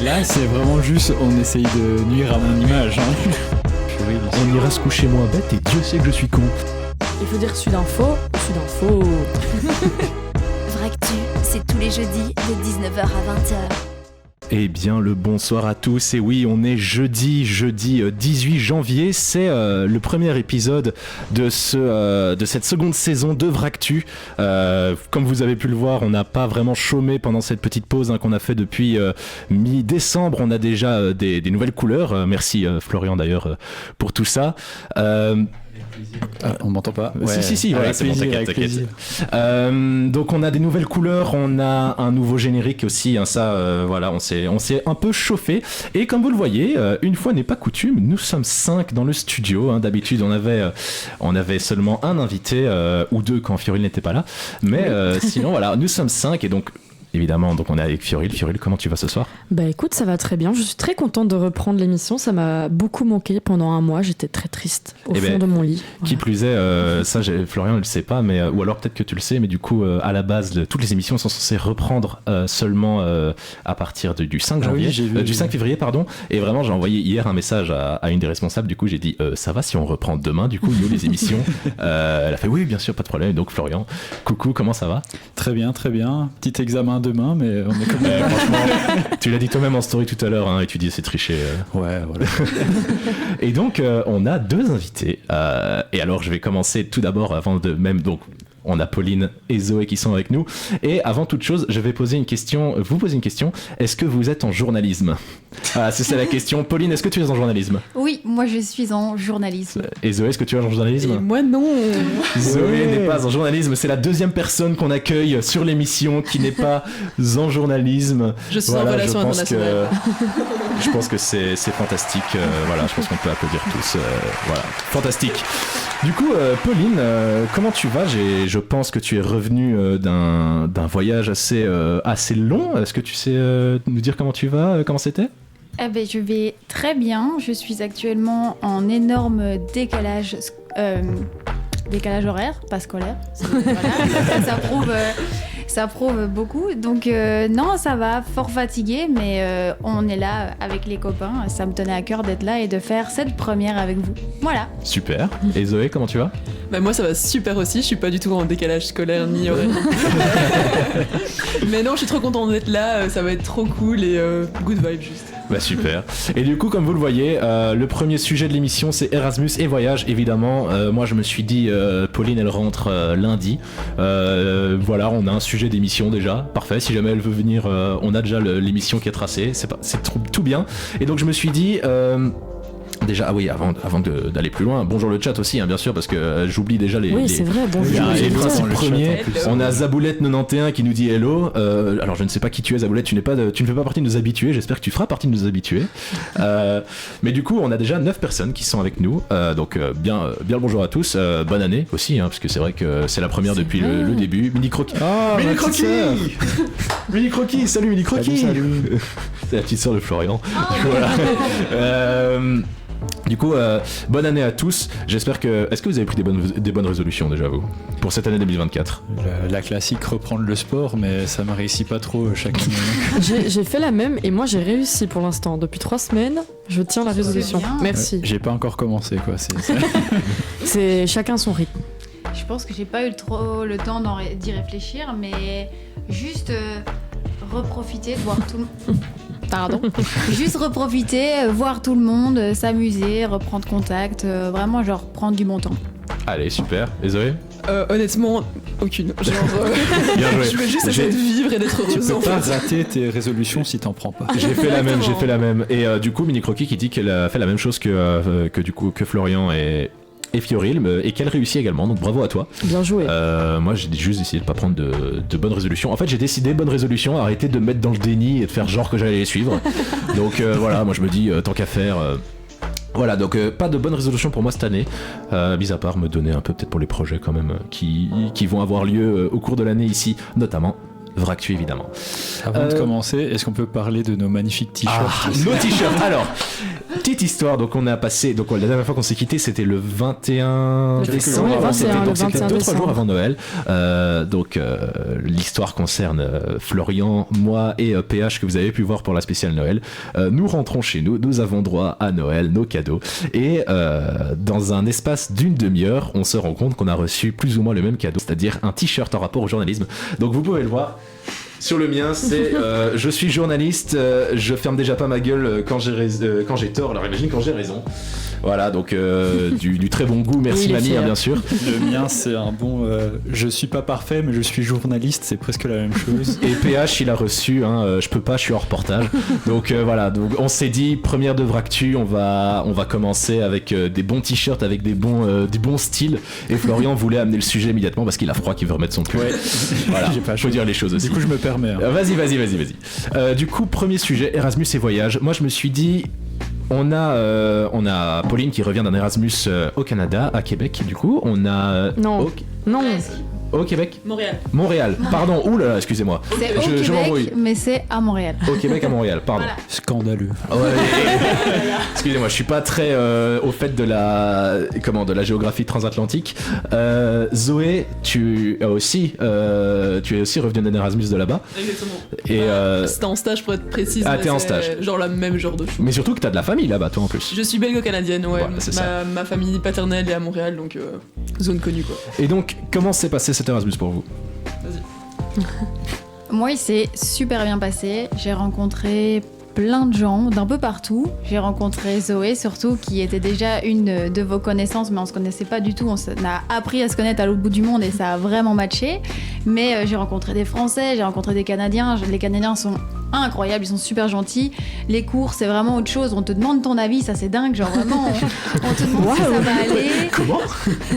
Et là, c'est vraiment juste, on essaye de nuire à mon image. On ira se coucher moins bête et Dieu sait que je suis con. Il faut dire Sudinfo. Vractu, c'est tous les jeudis de 19h à 20h. Eh bien le bonsoir à tous, et oui on est jeudi 18 janvier, c'est le premier épisode de cette seconde saison de Vractu. Comme vous avez pu le voir, on n'a pas vraiment chômé pendant cette petite pause qu'on a fait depuis mi-décembre, on a déjà des nouvelles couleurs, merci Florian d'ailleurs pour tout ça. On m'entend pas? Si, voilà, c'est bon, t'inquiète. Donc on a des nouvelles couleurs, on a un nouveau générique aussi, voilà, on s'est un peu chauffé, et comme vous le voyez, une fois n'est pas coutume, nous sommes 5 dans le studio, d'habitude on avait seulement un invité, ou 2 quand Fioril n'était pas là, mais sinon voilà, nous sommes 5, et donc évidemment, donc on est avec Fioril. Fioril, comment tu vas ce soir? Bah écoute, ça va très bien. Je suis très contente de reprendre l'émission. Ça m'a beaucoup manqué pendant un mois. J'étais très triste au fond de mon lit. Qui plus est, Florian ne le sait pas, mais ou alors peut-être que tu le sais, mais du coup, à la base, toutes les émissions sont censées reprendre seulement à partir du 5 janvier, du 5 février, pardon. Et vraiment, j'ai envoyé hier un message à une des responsables. Du coup, j'ai dit, ça va si on reprend demain, du coup, nous, les émissions. Elle a fait, oui, bien sûr, pas de problème. Donc, Florian, coucou, comment ça va? Très bien. Petit examen demain, mais on est comme franchement, tu l'as dit toi-même en story tout à l'heure, et tu dis c'est triché. Ouais, voilà. Et donc, on a 2 invités. Et alors, je vais commencer tout d'abord, avant de même, donc, on a Pauline et Zoé qui sont avec nous. Et avant toute chose, je vais vous poser une question. Est-ce que vous êtes en journalisme? C'est ça la question. Pauline, est-ce que tu es en journalisme? Oui, moi je suis en journalisme. Et Zoé, est-ce que tu es en journalisme? Et moi non. Zoé n'est pas en journalisme. C'est la deuxième personne qu'on accueille sur l'émission qui n'est pas en journalisme. Je suis en relation internationale. Je pense que c'est fantastique. Voilà, je pense qu'on peut applaudir tous. Voilà, fantastique. Du coup, Pauline, comment tu vas? Je pense que tu es revenue d'un voyage assez long. Est-ce que tu sais nous dire comment tu vas, comment c'était? Je vais très bien. Je suis actuellement en énorme décalage horaire, pas scolaire. Voilà, ça prouve beaucoup. Donc non, ça va, fort fatigué, mais on est là avec les copains. Ça me tenait à cœur d'être là et de faire cette première avec vous. Voilà. Super. Et Zoé, comment tu vas? Moi ça va super aussi, je suis pas du tout en décalage scolaire ni horaire. Mais non, je suis trop contente d'être là, ça va être trop cool et good vibe juste. Bah super. Et du coup, comme vous le voyez, le premier sujet de l'émission c'est Erasmus et voyage, évidemment. Moi je me suis dit, Pauline elle rentre lundi. Voilà, on a un sujet d'émission déjà, parfait. Si jamais elle veut venir, on a déjà l'émission qui est tracée, c'est tout bien. Et donc je me suis dit... Déjà, avant d'aller plus loin, bonjour le chat aussi, bien sûr, parce que j'oublie déjà c'est vrai, bonjour. Les principes premiers. On a Zaboulette91 qui nous dit hello. Alors, je ne sais pas qui tu es, Zaboulette, tu ne fais pas partie de nos habitués, j'espère que tu feras partie de nos habitués. Mais du coup, on a déjà 9 personnes qui sont avec nous, donc bien le bonjour à tous. Bonne année aussi, parce que c'est vrai que c'est la première depuis le début. Mini Croquis. Mini Croquis Mini Croquis, salut Mini Croquis. Salut. C'est la petite sœur de Florian. Voilà. Du coup, bonne année à tous. J'espère que... Est-ce que vous avez pris des bonnes résolutions déjà, vous, pour cette année 2024? La classique, reprendre le sport, mais ça me réussit pas trop chaque année. J'ai fait la même et moi j'ai réussi pour l'instant. Depuis 3 semaines, je tiens la résolution. Merci. J'ai pas encore commencé, quoi. C'est chacun son rythme. Je pense que j'ai pas eu trop le temps d'y réfléchir, mais juste reprofiter de voir tout le monde. Pardon. Juste reprofiter, voir tout le monde, s'amuser, reprendre contact, vraiment genre prendre du bon temps. Allez, super. Et Zoé? Honnêtement, aucune. Bien joué. Je veux juste essayer de vivre et d'être heureuse. Tu peux pas rater tes résolutions si t'en prends pas. J'ai fait la même. Et du coup, Mini Croquis qui dit qu'elle a fait la même chose que Florian et Fioril, et qu'elle réussit également, donc bravo à toi. Bien joué. Moi j'ai juste essayé de pas prendre de bonnes résolutions. En fait j'ai décidé, bonne résolution, arrêter de me mettre dans le déni et de faire genre que j'allais les suivre. Donc voilà, moi je me dis tant qu'à faire. Voilà, donc pas de bonne résolution pour moi cette année, mis à part me donner un peu peut-être pour les projets quand même qui vont avoir lieu au cours de l'année ici, notamment Vractu évidemment. Avant de commencer, est-ce qu'on peut parler de nos magnifiques t-shirts? Nos t-shirts. Alors, petite histoire, donc on a passé, donc la dernière fois qu'on s'est quitté c'était le 21 décembre, c'était 2-3 jours avant Noël. L'histoire concerne Florian, moi et PH que vous avez pu voir pour la spéciale Noël. Nous rentrons chez nous, nous avons droit à Noël, nos cadeaux, et dans un espace d'une demi-heure, on se rend compte qu'on a reçu plus ou moins le même cadeau, c'est-à-dire un t-shirt en rapport au journalisme. Donc vous pouvez le voir. Sur le mien, c'est je suis journaliste, je ferme déjà pas ma gueule quand j'ai tort, alors imagine quand j'ai raison. Voilà, donc du très bon goût, merci Oui, mamie, bien sûr. Le mien, c'est un bon. Je suis pas parfait, mais je suis journaliste, c'est presque la même chose. Et PH, il a reçu, je peux pas, je suis hors reportage. Donc voilà, donc on s'est dit, première de Vractu, on va commencer avec des bons t-shirts, avec du bon style. Et Florian voulait amener le sujet immédiatement parce qu'il a froid, qu'il veut remettre son pull. Ouais. Voilà, faut dire les choses aussi. Du coup, je me permets. Vas-y. Du coup, premier sujet, Erasmus et voyage. Moi, je me suis dit, on a Pauline qui revient d'un Erasmus au Canada, à Québec, du coup. On a... Non. Non. Au Québec ? Montréal. Pardon, oulala, excusez-moi. C'est au Je m'embrouille. Québec, mais c'est à Montréal. Au Québec, à Montréal, pardon. Voilà. Scandaleux. Ouais. Excusez-moi, je suis pas très au fait de la géographie transatlantique. Zoé, tu es aussi revenu d'un Erasmus de là-bas. Exactement. Et c'était en stage pour être précise. Ah, mais t'es en c'est stage. Genre le même genre de choses. Mais surtout que t'as de la famille là-bas, toi en plus. Je suis belgo-canadienne, ouais. Voilà, c'est ça. Ma famille paternelle est à Montréal, donc zone connue quoi. Et donc, comment s'est passé cet Erasmus pour vous ? Moi, il s'est super bien passé. J'ai rencontré plein de gens d'un peu partout. J'ai rencontré Zoé surtout, qui était déjà une de vos connaissances, mais on se connaissait pas du tout. On a appris à se connaître à l'autre bout du monde et ça a vraiment matché. Mais j'ai rencontré des Français, j'ai rencontré des Canadiens. Les Canadiens sont incroyables, ils sont super gentils. Les cours, c'est vraiment autre chose. On te demande ton avis, ça c'est dingue. Genre vraiment, on te demande si ça va aller. Comment ?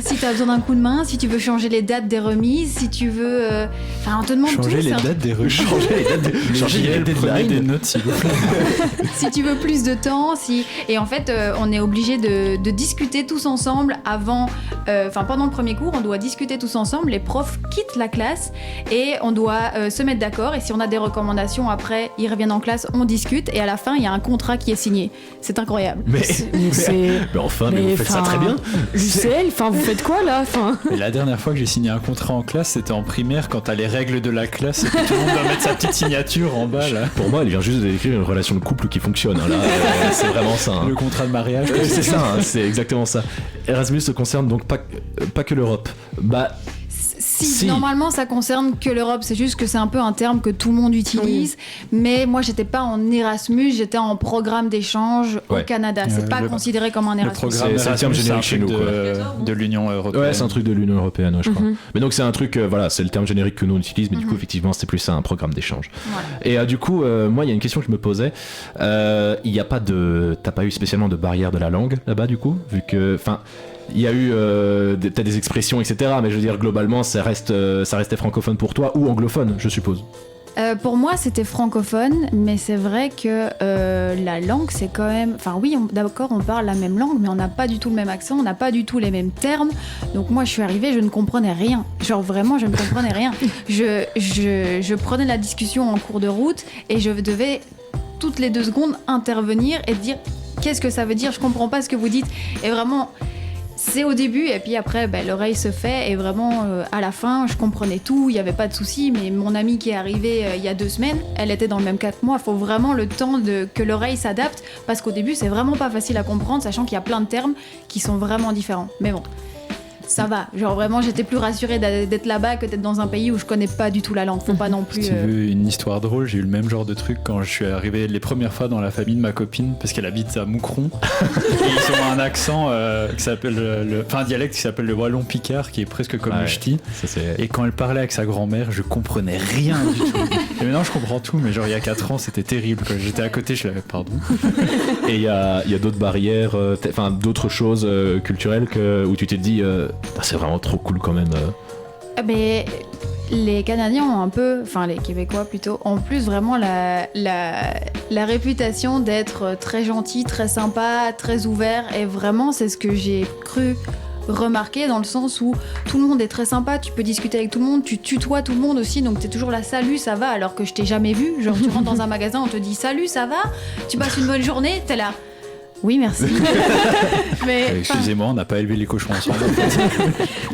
Si tu as besoin d'un coup de main, si tu veux changer les dates des remises, si tu veux... Enfin, on te demande Changer tout. les dates des remises. Changer les dates Prenez des deadlines. notes, s'il vous plaît. Si tu veux plus de temps, et en fait, on est obligé de discuter tous ensemble avant... pendant le premier cours, on doit discuter tous ensemble. Les profs quittent la classe et on doit se mettre d'accord. Et si on a des recommandations, après, ils reviennent en classe, on discute. Et à la fin, il y a un contrat qui est signé. C'est incroyable. Mais vous faites ça très bien. Lucelle, vous faites quoi là Et la dernière fois que j'ai signé un contrat en classe, c'était en primaire, quand t'as les règles de la classe et que tout le monde doit mettre sa petite signature en bas là. Pour moi, elle vient juste de décrire une relation de couple qui fonctionne. Là, c'est vraiment ça. Le contrat de mariage. C'est ça, c'est exactement ça. Erasmus ne concerne donc pas que l'Europe. Si, normalement ça concerne que l'Europe, c'est juste que c'est un peu un terme que tout le monde utilise, mais moi j'étais pas en Erasmus, j'étais en programme d'échange au Canada, c'est pas considéré comme un Erasmus. Le programme c'est un terme générique chez nous de l'Union européenne. Ouais, c'est un truc de l'Union européenne, je crois. Mais donc c'est un truc, c'est le terme générique que nous on utilise, mais du coup effectivement c'est plus ça, un programme d'échange. Voilà. Et du coup, moi il y a une question que je me posais, t'as pas eu spécialement de barrière de la langue là-bas du coup, vu que, il y a eu peut-être des expressions, etc. Mais je veux dire, globalement, ça restait francophone pour toi ou anglophone, je suppose. Pour moi, c'était francophone, mais c'est vrai que la langue, c'est quand même... oui, d'accord, on parle la même langue, mais on n'a pas du tout le même accent, on n'a pas du tout les mêmes termes. Donc moi, je suis arrivée, je ne comprenais rien. Genre vraiment, je ne comprenais rien. Je prenais la discussion en cours de route et je devais toutes les 2 secondes intervenir et dire qu'est-ce que ça veut dire, je comprends pas ce que vous dites. Et vraiment... C'est au début et puis après l'oreille se fait et vraiment à la fin je comprenais tout, il n'y avait pas de souci, mais mon amie qui est arrivée il y a 2 semaines, elle était dans le même cas que moi, il faut vraiment le temps que l'oreille s'adapte parce qu'au début c'est vraiment pas facile à comprendre sachant qu'il y a plein de termes qui sont vraiment différents, mais bon. Ça va, genre vraiment j'étais plus rassurée d'être là-bas que d'être dans un pays où je connais pas du tout la langue, faut pas non plus... Si tu veux une histoire drôle, j'ai eu le même genre de truc quand je suis arrivé les premières fois dans la famille de ma copine, parce qu'elle habite à Moucron, et ils ont un accent qui s'appelle, un dialecte qui s'appelle le wallon picard, qui est presque comme le ch'ti, et quand elle parlait avec sa grand-mère, je comprenais rien du tout. Et maintenant je comprends tout, mais genre il y a 4 ans c'était terrible, quoi. J'étais à côté, je l'avais, pardon. Et il y a d'autres barrières, d'autres choses culturelles où tu t'es dit... c'est vraiment trop cool quand même. Mais les Canadiens ont un peu, les Québécois plutôt, ont plus vraiment la réputation d'être très gentils, très sympas, très ouverts. Et vraiment, c'est ce que j'ai cru remarquer dans le sens où tout le monde est très sympa, tu peux discuter avec tout le monde, tu tutoies tout le monde aussi, donc t'es toujours là, salut, ça va, alors que je t'ai jamais vu. Genre, tu rentres dans un magasin, on te dit salut, ça va, tu passes une bonne journée, t'es là. Oui, merci. Mais, excusez-moi, on n'a pas élevé les cochons ensemble.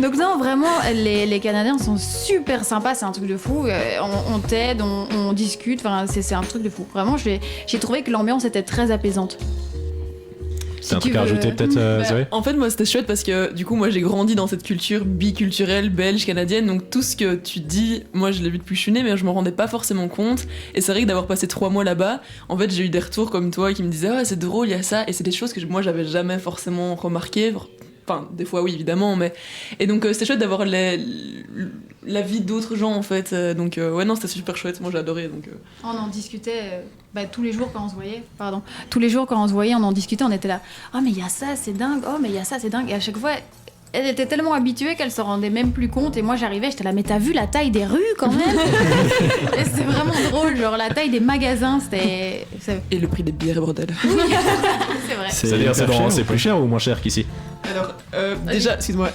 donc non, vraiment, les Canadiens sont super sympas, c'est un truc de fou. On t'aide, on discute, enfin, c'est un truc de fou. Vraiment, j'ai trouvé que l'ambiance était très apaisante. C'est un truc à rajouter peut-être, Zoé ? En fait, moi, c'était chouette parce que du coup, moi, j'ai grandi dans cette culture biculturelle, belge, canadienne. Donc, tout ce que tu dis, moi, je l'ai vu depuis que je suis née, mais je m'en rendais pas forcément compte. Et c'est vrai que d'avoir passé 3 mois là-bas, en fait, j'ai eu des retours comme toi qui me disaient c'est drôle, il y a ça. Et c'est des choses que moi, j'avais jamais forcément remarquées. Enfin, des fois, oui, évidemment, mais. Et donc, c'était chouette d'avoir la vie d'autres gens, en fait. Donc, ouais, non, c'était super chouette. Moi, j'ai adoré. Donc, On en discutait tous les jours quand on se voyait. Pardon. Tous les jours quand on se voyait, on en discutait. On était là. Oh, mais il y a ça, c'est dingue. Oh, mais il y a ça, c'est dingue. Et à chaque fois, elle était tellement habituée qu'elle se rendait même plus compte. Et moi, j'arrivais, j'étais là, mais t'as vu la taille des rues quand même? Et c'était vraiment drôle. Genre, la taille des magasins, c'était. Et le prix des bières, bordel. C'est vrai. C'est-à-dire, c'est plus cher ou moins cher qu'ici ? Alors,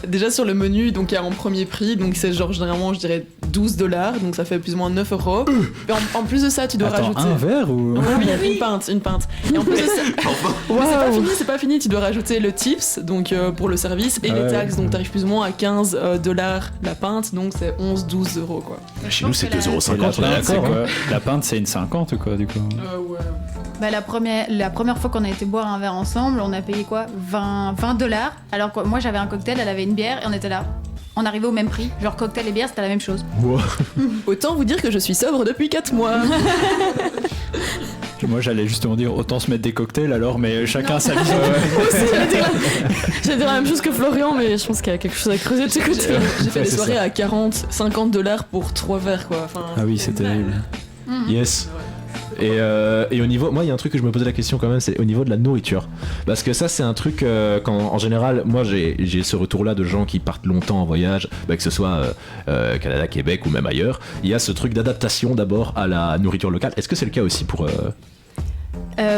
déjà sur le menu, donc il y a en premier prix, donc c'est genre généralement je dirais $12, donc ça fait plus ou moins 9 €. Et en plus de ça, tu dois rajouter. Un verre ou. Oui, une pinte. Et en plus de ça, mais c'est pas fini, tu dois rajouter le tips, donc pour le service, et les taxes, donc t'arrives plus ou moins à $15 la pinte, donc c'est 11-12 € quoi. Chez nous, c'est 2,50 €, on est C'est d'accord. quoi La pinte, c'est une 50 ou quoi, du coup? Ouais. La première fois qu'on a été boire un verre ensemble, on a payé quoi? $20. Alors que moi j'avais un cocktail, elle avait une bière et on était là. On arrivait au même prix. Genre cocktail et bière, c'était la même chose. Wow. Autant vous dire que je suis sobre depuis 4 mois. Moi j'allais justement dire autant se mettre des cocktails alors, mais chacun sa vision. J'allais dire la même chose que Florian, mais je pense qu'il y a quelque chose à creuser de ce côté. J'ai fait des c'est soirées ça. à $40-50 pour 3 verres quoi. Enfin, Ah oui, c'est terrible. Yes. Et au niveau, moi il y a un truc que je me posais la question quand même, c'est au niveau de la nourriture, parce que ça c'est un truc quand en général moi j'ai ce retour là de gens qui partent longtemps en voyage, que ce soit Canada, Québec ou même ailleurs, il y a ce truc d'adaptation d'abord à la nourriture locale. Est-ce que c'est le cas aussi pour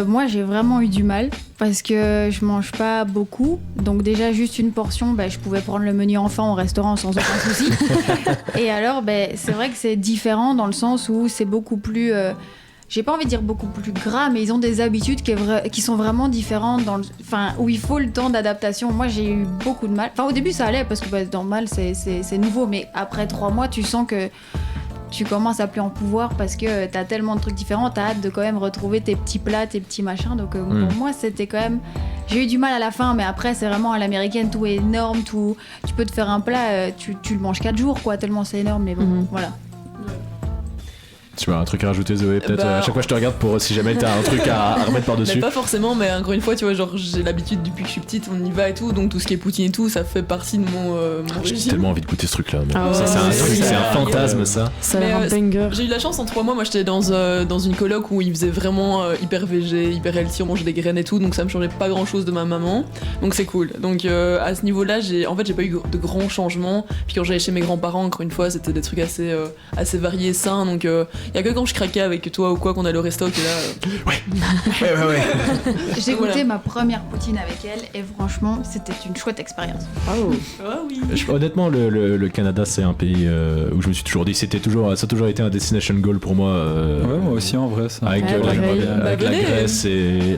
moi j'ai vraiment eu du mal parce que je mange pas beaucoup, donc déjà juste une portion, je pouvais prendre le menu enfant au restaurant sans aucun souci. Et alors c'est vrai que c'est différent dans le sens où c'est beaucoup plus j'ai pas envie de dire beaucoup plus gras, mais ils ont des habitudes qui sont vraiment différentes, où il faut le temps d'adaptation. Moi, j'ai eu beaucoup de mal. Enfin, au début, ça allait, parce que normal, c'est nouveau, mais après 3 mois, tu sens que tu commences à plus en pouvoir parce que t'as tellement de trucs différents, t'as hâte de quand même retrouver tes petits plats, tes petits machins. Donc, pour moi, c'était quand même... J'ai eu du mal à la fin, mais après, c'est vraiment à l'américaine, tout est énorme, tout... Tu peux te faire un plat, tu le manges 4 jours, quoi, tellement c'est énorme, mais bon, voilà. Tu as un truc à rajouter, Zoé, peut-être à chaque fois je te regarde pour si jamais t'as un truc à remettre par-dessus. Mais pas forcément, mais encore une fois, tu vois, genre j'ai l'habitude depuis que je suis petite, on y va et tout, donc tout ce qui est poutine et tout, ça fait partie de mon J'ai régime. tellement envie de goûter ce truc-là. Ah ouais, c'est un fantasme ça. Ça a l'air un banger. J'ai eu la chance en 3 mois, moi j'étais dans une coloc où ils faisaient vraiment hyper végé, hyper healthy, on mangeait des graines et tout, donc ça me changeait pas grand-chose de ma maman, donc c'est cool. Donc à ce niveau-là, j'ai pas eu de grands changements. Puis quand j'allais chez mes grands-parents, encore une fois, c'était des trucs assez variés, sains, donc y a que quand je craquais avec toi ou quoi qu'on allait au resto que là. Ouais. J'ai goûté ma première poutine avec elle et franchement, c'était une chouette expérience. Ah oui. Honnêtement, le Canada, c'est un pays où je me suis toujours dit, ça a toujours été un destination goal pour moi. Ouais, moi aussi en vrai. Ça. Avec pareil.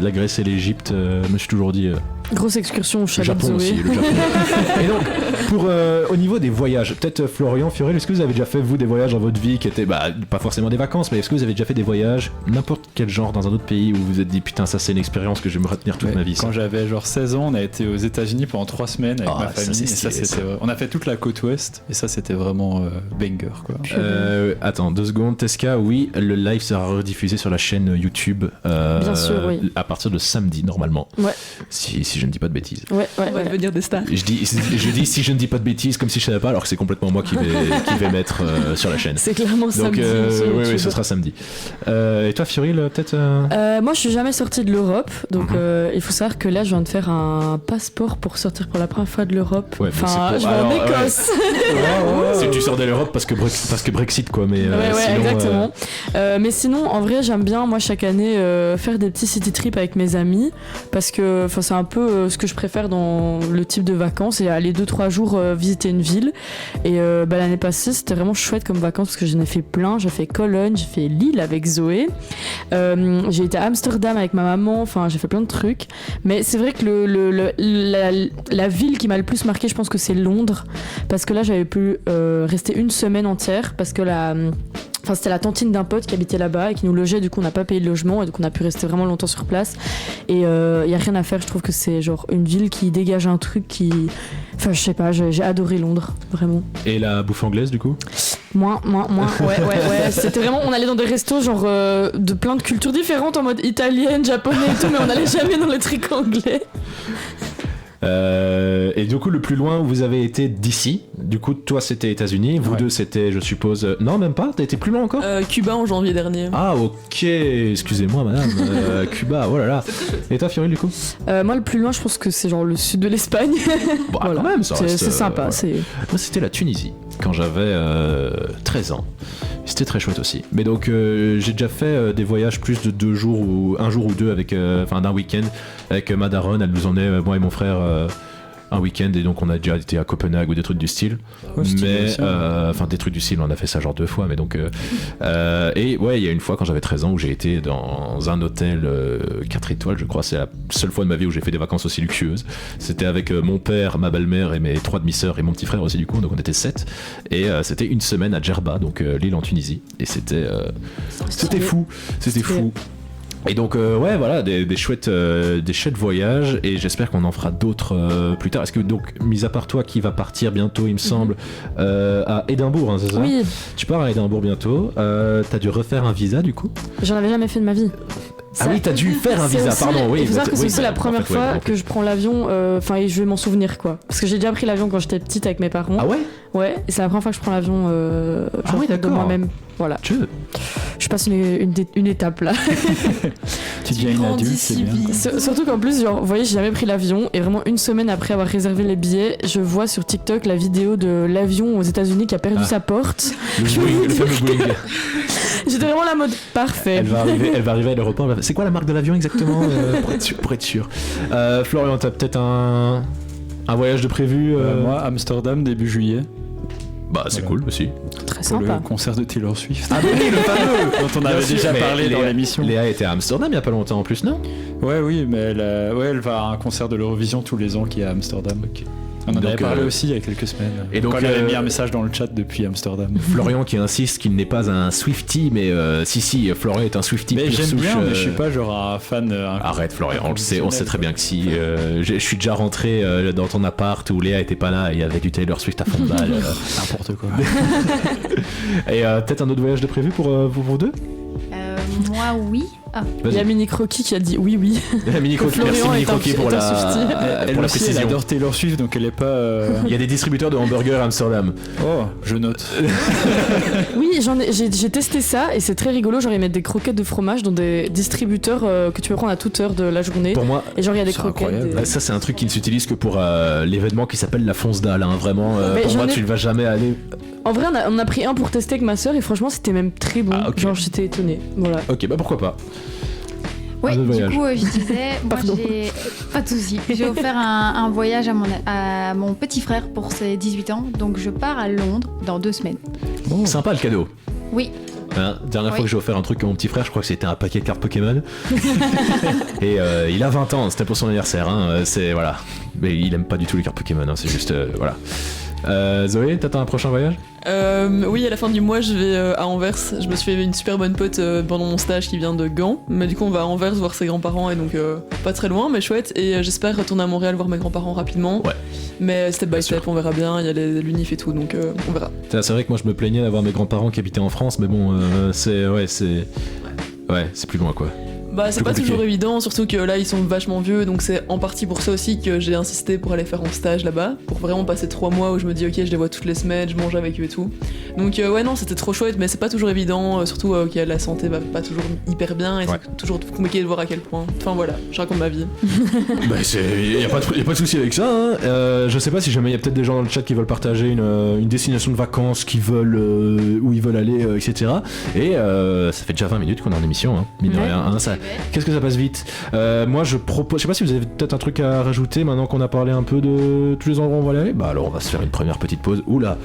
la Grèce et l'Égypte, je me suis toujours dit. Grosse excursion au Le chalet de Japon Zoé. aussi, le Japon. Et donc, au niveau des voyages, peut-être Florian, Fiorel, est-ce que vous avez déjà fait, vous, des voyages dans votre vie qui étaient, pas forcément des vacances, mais est-ce que vous avez déjà fait des voyages, n'importe quel genre, dans un autre pays où vous vous êtes dit, putain, ça c'est une expérience que je vais me retenir toute ma vie. Quand j'avais genre 16 ans, on a été aux États-Unis pendant 3 semaines avec ma famille. Ça, c'est stylé, on a fait toute la côte ouest et ça, c'était vraiment banger, quoi. Attends, 2 secondes. Tesca, oui, le live sera rediffusé sur la chaîne YouTube. Bien sûr, oui. À partir de samedi, normalement. Ouais. Si je ne dis pas de bêtises. Ouais. On va devenir des stars. Je dis si je ne dis pas de bêtises, comme si je savais pas, alors que c'est complètement moi qui vais mettre sur la chaîne. C'est clairement samedi. Donc, oui, ce sera samedi. Et toi, Fioril, peut-être moi, je suis jamais sortie de l'Europe, donc il faut savoir que là, je viens de faire un passeport pour sortir pour la première fois de l'Europe. Ouais, mais enfin, c'est je vais en Écosse. Si tu sors de l'Europe parce que Brexit, quoi. Mais sinon, exactement. Mais sinon, en vrai, j'aime bien, moi, chaque année, faire des petits city trips avec mes amis, parce que c'est un peu ce que je préfère dans le type de vacances, et aller 2-3 jours pour visiter une ville. Et l'année passée, c'était vraiment chouette comme vacances parce que j'en ai fait plein. J'ai fait Cologne, j'ai fait Lille avec Zoé. J'ai été à Amsterdam avec ma maman. Enfin, j'ai fait plein de trucs. Mais c'est vrai que la ville qui m'a le plus marqué, je pense que c'est Londres. Parce que là, j'avais pu rester une semaine entière parce que c'était la tantine d'un pote qui habitait là-bas et qui nous logeait, du coup on n'a pas payé le logement et donc on a pu rester vraiment longtemps sur place et y a rien à faire. Je trouve que c'est genre une ville qui dégage un truc qui... Enfin je sais pas, j'ai adoré Londres, vraiment. Et la bouffe anglaise du coup ? Moins, ouais. C'était vraiment, on allait dans des restos genre de plein de cultures différentes en mode italienne, japonais et tout, mais on n'allait jamais dans les trucs anglais. Et du coup, le plus loin où vous avez été d'ici, du coup, toi c'était États-Unis, vous deux c'était, je suppose. Non, même pas, t'as été plus loin encore ? Cuba en janvier dernier. Ah, ok, excusez-moi, madame. Cuba, oh là là. Et toi, Fioril, du coup ? Moi, le plus loin, je pense que c'est genre le sud de l'Espagne. Bon, voilà. Quand même, ça reste. C'est sympa. Moi, c'était la Tunisie, quand j'avais 13 ans. C'était très chouette aussi. Mais donc, j'ai déjà fait des voyages plus de 2 jours ou 1 jour ou 2 avec, d'un week-end avec ma daronne. Elle nous emmenait, moi et mon frère, un week-end et donc on a déjà été à Copenhague ou des trucs du style. Mais des trucs du style, on a fait ça genre 2 fois. Mais donc, et ouais, il y a une fois quand j'avais 13 ans où j'ai été dans un hôtel 4 étoiles, je crois. C'est la seule fois de ma vie où j'ai fait des vacances aussi luxueuses. C'était avec mon père, ma belle-mère et mes 3 demi-sœurs et mon petit frère aussi du coup. Donc on était 7 et c'était une semaine à Djerba, donc l'île en Tunisie. Et c'était fou. C'était fou. Et donc voilà, des chouettes voyages et j'espère qu'on en fera d'autres plus tard. Est-ce que donc, mis à part toi qui va partir bientôt, il me semble, à Édimbourg, hein, c'est ça ? Oui. Tu pars à Édimbourg bientôt. T'as dû refaire un visa du coup ? J'en avais jamais fait de ma vie. Ah oui, t'as dû faire un visa, pardon. Oui, il faut savoir que c'est la première fois que je prends l'avion, et je vais m'en souvenir quoi. Parce que j'ai déjà pris l'avion quand j'étais petite avec mes parents. Ah ouais ? Ouais, et c'est la première fois que je prends l'avion de moi-même. Voilà. Je passe une étape là. Tu deviens une adulte, c'est bien. Surtout qu'en plus, vous voyez, j'ai jamais pris l'avion et vraiment une semaine après avoir réservé les billets, je vois sur TikTok la vidéo de l'avion aux États-Unis qui a perdu sa porte. Le fameux Boeing. J'étais vraiment la mode parfait. Elle va arriver à l'aéroport. C'est quoi la marque de l'avion exactement pour être sûr. Florian, t'as peut-être un voyage de prévu Moi, Amsterdam, début juillet. Bah, c'est cool aussi. Très pour sympa. le concert de Taylor Swift. Ah oui, le fameux dont on avait déjà parlé dans l'émission. Léa était à Amsterdam il y a pas longtemps en plus, non ? Ouais, oui, mais elle va à un concert de l'Eurovision tous les ans qui est à Amsterdam. On en avait parlé aussi il y a quelques semaines. Et donc elle avait mis un message dans le chat depuis Amsterdam. Florian qui insiste qu'il n'est pas un Swiftie, mais si, Florian est un Swiftie. Mais j'aime bien, mais je suis pas genre un fan. Arrête Florian, on sait très bien que si. Je suis déjà rentré dans ton appart où Léa était pas là et il y avait du Taylor Swift à fond de balle. N'importe quoi. Et peut-être un autre voyage de prévu pour vous deux ? Moi, oui. Ah. Il y a Mini Croquis qui a dit oui. Mini Croquis, merci Mini Croquis pour la précision. Elle adore Taylor Swift, donc elle est pas. Il y a des distributeurs de hamburgers à Amsterdam. Oh, je note. Oui, j'ai testé ça et c'est très rigolo. Genre ils mettent des croquettes de fromage dans des distributeurs que tu peux prendre à toute heure de la journée. Pour moi, et genre il y a des croquettes. Ça c'est un truc qui ne s'utilise que pour l'événement qui s'appelle la fonce dalle. Hein. Vraiment, pour moi tu ne vas jamais aller. En vrai, on a pris un pour tester avec ma soeur et franchement c'était même très bon. Ah, okay. Genre j'étais étonnée. Voilà. Ok, bah pourquoi pas. Oui, du coup, je disais, moi j'ai. Pas de soucis. J'ai offert un voyage à mon petit frère pour ses 18 ans. Donc je pars à Londres dans 2 semaines. Oh. Sympa le cadeau. Oui. Dernière fois que j'ai offert un truc à mon petit frère, je crois que c'était un paquet de cartes Pokémon. Et il a 20 ans, c'était pour son anniversaire. Hein, voilà. Mais il aime pas du tout les cartes Pokémon, hein, c'est juste. Voilà. Zoé, t'attends un prochain voyage ? Oui, à la fin du mois, je vais à Anvers. Je me suis fait une super bonne pote pendant mon stage qui vient de Gand. Mais du coup, on va à Anvers voir ses grands-parents et donc pas très loin, mais chouette. Et j'espère retourner à Montréal voir mes grands-parents rapidement. Ouais. Mais step by step, on verra bien. Il y a l'UNIF et tout, donc on verra. C'est vrai que moi, je me plaignais d'avoir mes grands-parents qui habitaient en France, mais bon, c'est plus loin quoi. Bah c'est pas toujours évident, surtout que là ils sont vachement vieux, donc c'est en partie pour ça aussi que j'ai insisté pour aller faire un stage là-bas, pour vraiment passer 3 mois où je me dis ok je les vois toutes les semaines, je mange avec eux et tout. Donc ouais non c'était trop chouette, mais c'est pas toujours évident, surtout que la santé va pas toujours hyper bien et c'est toujours compliqué de voir à quel point. Enfin voilà, je raconte ma vie. Bah y a pas de souci avec ça, hein. Je sais pas si jamais il y a peut-être des gens dans le chat qui veulent partager une destination de vacances, qui veulent où ils veulent aller, etc. Et ça fait déjà 20 minutes qu'on est en émission, hein. Mine de rien, hein, Qu'est-ce que ça passe vite. Moi, je propose. Je sais pas si vous avez peut-être un truc à rajouter maintenant qu'on a parlé un peu de tous les endroits où on va aller. Bah alors, on va se faire une première petite pause. Oula.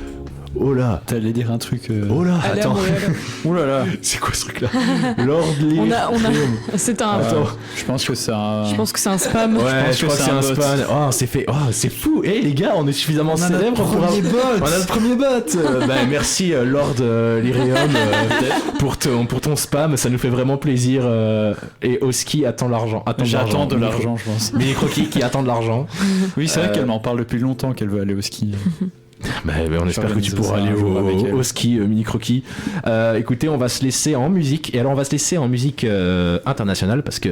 Oh là. T'allais dire un truc. Oh là. Allez, Attends. Ouh là là. C'est quoi ce truc-là? Lord Lee. On a. C'est un. Attends. Je pense que c'est un. Je pense que c'est un spam. Ouais, pense je que crois que c'est c'est un un bot. spam. Oh, c'est fait. Oh, c'est fou. Eh les gars, on est suffisamment célèbres pour avoir. On a le premier bot. Bah, merci Lord Lyrium pour ton spam. Ça nous fait vraiment plaisir. Et Oski attend l'argent. J'attends de l'argent, je pense. Mini Croquis qui attend de l'argent. Oui, c'est vrai qu'elle m'en parle depuis longtemps qu'elle veut aller au ski. Bah, on espère que tu pourras aller au ski, Mini Croquis. Écoutez, on va se laisser en musique. Et alors, on va se laisser en musique internationale parce que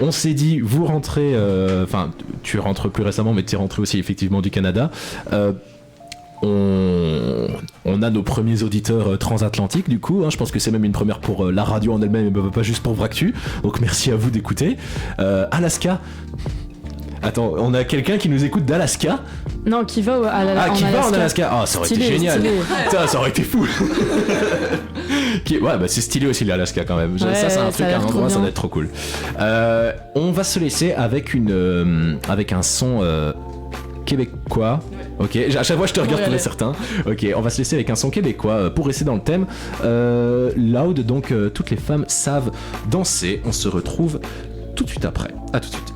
on s'est dit, vous rentrez. Enfin, tu rentres plus récemment, mais tu es rentré aussi effectivement du Canada. On a nos premiers auditeurs transatlantiques du coup, hein. Je pense que c'est même une première pour la radio en elle-même et pas juste pour Vractu. Donc merci à vous d'écouter. Alaska. Attends, on a quelqu'un qui nous écoute d'Alaska. Non, qui va en Alaska. Ah, ça aurait été génial. Putain, ça aurait été fou. Ouais, bah c'est stylé aussi l'Alaska quand même. Ouais, ça, c'est un truc, un endroit, ça doit être trop cool. On va se laisser avec un son québécois. Ok, à chaque fois je te regarde pour être certain. Ok, on va se laisser avec un son québécois pour rester dans le thème. Loud, donc toutes les femmes savent danser. On se retrouve tout de suite après. À tout de suite.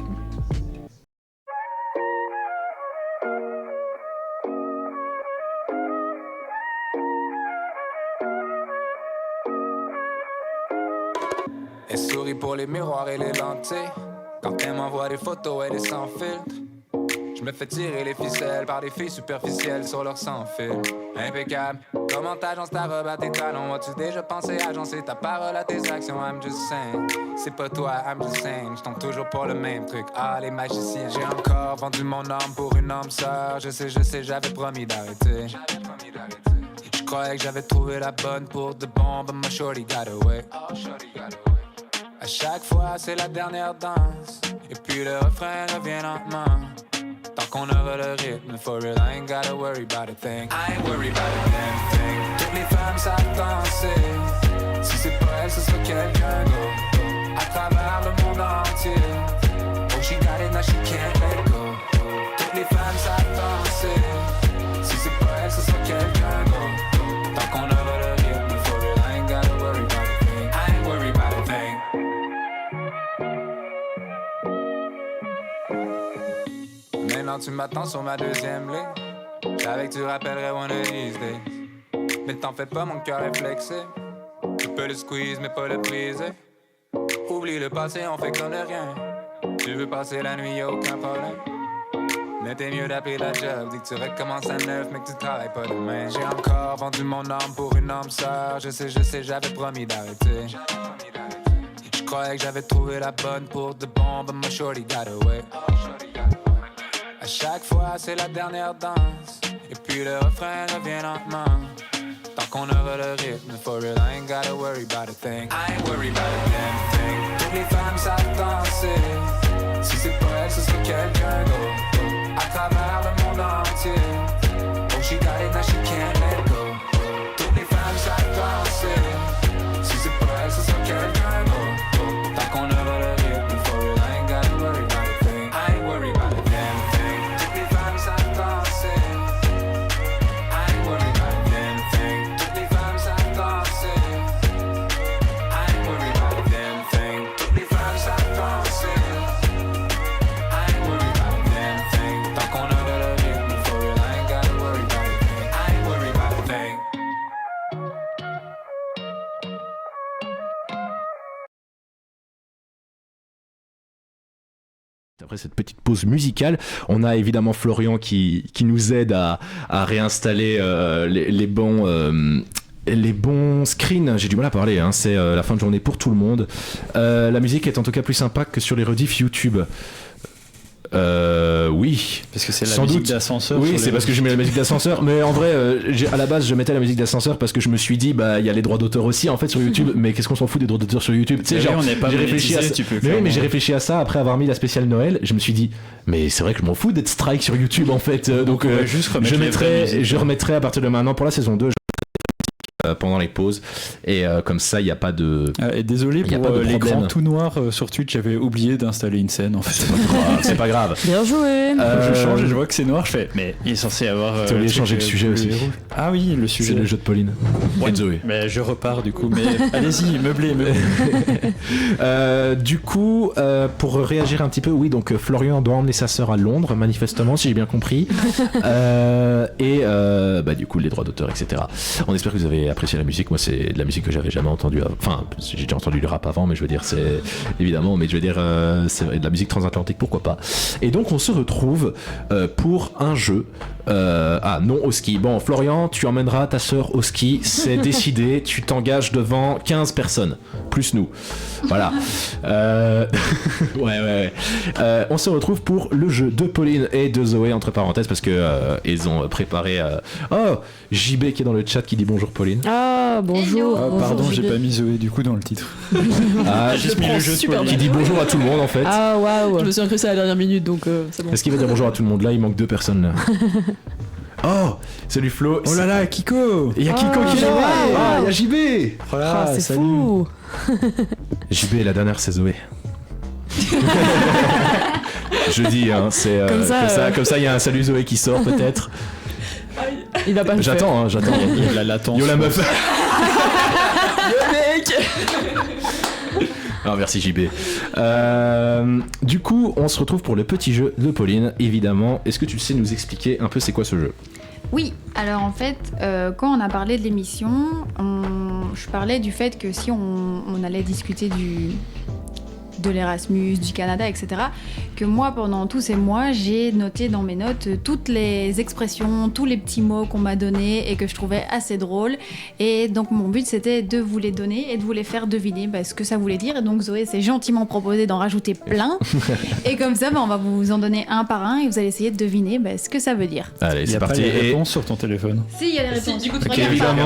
Elle sourit pour les miroirs et les lentilles. Quand elle m'envoie des photos, elle est sans filtre. Je me fais tirer les ficelles par des filles superficielles sur leur sans-fil. Impeccable. Comment t'agences ta robe à tes talons? As-tu déjà pensé agencer ta parole à tes actions? I'm just saying. C'est pas toi, I'm just saying. J'tombe toujours pour le même truc. Ah, les magiciens. J'ai encore vendu mon âme pour une âme sœur. Je sais, j'avais promis d'arrêter. Je croyais que j'avais trouvé la bonne pour de bon, but my shorty got away. À chaque fois, c'est la dernière danse. Et puis le refrain revient lentement. Tant qu'on aura le rythme, for real, I ain't gotta worry about a thing. I ain't worried about a damn thing. Toutes les femmes savent danser. Si c'est pas elle, ce sera quelqu'un d'autre. À travers le monde entier. Oh, she got it, now she can't let go. Toutes les femmes savent danser. Si c'est pas elle, ce sera quelqu'un d'autre. Tant qu'on aura le rythme, for real, I ain't gotta worry about a thing. I ain't worried about a thing. Maintenant tu m'attends sur ma deuxième ligne. J'avais que tu rappellerais one of these days. Mais t'en fais pas, mon cœur est flexible. Tu peux le squeeze mais pas le briser. Oublie le passé, on fait comme de rien. Tu veux passer la nuit, y'a aucun problème. Mais t'es mieux d'appeler la job. Dis que tu recommences à neuf mais que tu travailles pas demain. J'ai encore vendu mon âme pour une âme sœur. Je sais, j'avais promis d'arrêter. Je croyais que j'avais trouvé la bonne pour de bon, but my shorty got away. À chaque fois, c'est la dernière danse. Et puis le refrain revient lentement. Tant qu'on aura le rythme, for real, I ain't gotta worry about a thing. I ain't worried about a damn thing. Toutes les femmes savent danser. Si c'est pas elle, ce sera quelqu'un d'autre. À travers le monde entier. Oh, she got it, now she can't let go. Toutes les femmes savent danser. Si c'est pas elle, ce sera quelqu'un d'autre. Tant qu'on aura le rythme, for real, I ain't gotta worry about a thing. I ain't worried about a damn thing. Toutes les femmes savent danser. I ain't worried about a damn thing. Toutes les femmes savent danser. I ain't worried about a damn thing. Toutes les femmes savent danser. I ain't worried about a damn thing. Tant qu'on aura le rythme, for real, I ain't gotta worry about a thing. I ain't worried about a thing. Après cette petite pause musicale, on a évidemment Florian qui nous aide à réinstaller les bons screens. J'ai du mal à parler, hein. C'est la fin de journée pour tout le monde. La musique est en tout cas plus sympa que sur les rediffs YouTube. Oui. Parce que c'est la sans musique doute d'ascenseur. Oui, c'est parce que je mets la musique d'ascenseur. Mais en vrai, à la base, je mettais la musique d'ascenseur parce que je me suis dit, bah, il y a les droits d'auteur aussi en fait sur YouTube. Mais qu'est-ce qu'on s'en fout des droits d'auteur sur YouTube? Tu sais, genre, on n'est pas j'ai réfléchi à ça. Mais j'ai réfléchi à ça après avoir mis la spéciale Noël. Je me suis dit, mais c'est vrai que je m'en fous d'être strike sur YouTube en fait. Donc, juste je remettrai à partir de maintenant pour la saison 2. pendant les pauses. Et comme ça, il n'y a pas de. Et désolé Y a pour pas de l'écran problème. tout noir sur Twitch, j'avais oublié d'installer une scène en fait. C'est pas grave. Bien joué. Je change et je vois que c'est noir, je fais mais il est censé avoir. T'as oublié de changer le sujet bleu aussi. et rouge. Ah oui, le sujet. C'est le jeu de Pauline. Et de Zoé. Mais je repars du coup, mais allez-y, meublez. Du coup, pour réagir un petit peu, oui, donc Florian doit emmener sa sœur à Londres, manifestement, si j'ai bien compris. Du coup, les droits d'auteur, etc. On espère que vous avez apprécié la musique. Moi, c'est de la musique que j'avais jamais entendue. Enfin, j'ai déjà entendu le rap avant, mais je veux dire, c'est évidemment, mais je veux dire, c'est de la musique transatlantique, pourquoi pas. Et donc, on se retrouve pour un jeu. Non au ski. Bon, Florian, tu emmèneras ta sœur au ski, c'est décidé, tu t'engages devant 15 personnes, plus nous. Voilà. Ouais. On se retrouve pour le jeu de Pauline et de Zoé, entre parenthèses, parce que ils ont préparé... Oh, JB qui est dans le chat qui dit bonjour Pauline. Ah, bonjour. Ah, bonjour, pardon, j'ai JB. pas mis Zoé du coup dans le titre. Ah, J'ai mis le jeu de super Pauline. qui dit bonjour à tout le monde en fait. Ah, waouh. Je me suis incrustée à la dernière minute, donc c'est bon. Est-ce qu'il va dire bonjour à tout le monde là? Il manque 2 personnes là. Oh, salut Flo. Oh là là, Kiko. Il y a Kiko qui est là. wow. Ah, il y a JB. Voilà, Ah, c'est salut. fou. JB, la dernière c'est Zoé. Je dis, hein, c'est comme ça, il y a un salut Zoé qui sort peut-être. Il va pas le faire. J'attends. Il y a la latence. Yo la meuf. Le mec. Ah, merci JB. Du coup, on se retrouve pour le petit jeu de Pauline, évidemment. Est-ce que tu sais nous expliquer un peu c'est quoi ce jeu? Oui, alors en fait, quand on a parlé de l'émission, je parlais du fait que si on allait discuter de l'Erasmus, du Canada, etc., que moi, pendant tous ces mois, j'ai noté dans mes notes toutes les expressions, tous les petits mots qu'on m'a donnés et que je trouvais assez drôles. Et donc, mon but, c'était de vous les donner et de vous les faire deviner ce que ça voulait dire. Et donc, Zoé s'est gentiment proposé d'en rajouter plein. Et comme ça, on va vous en donner un par un et vous allez essayer de deviner ce que ça veut dire. Allez, Il y c'est a pas parti. les Et réponses sur ton téléphone. Si, il y a les réponses. du coup, tu ok, regardes pas.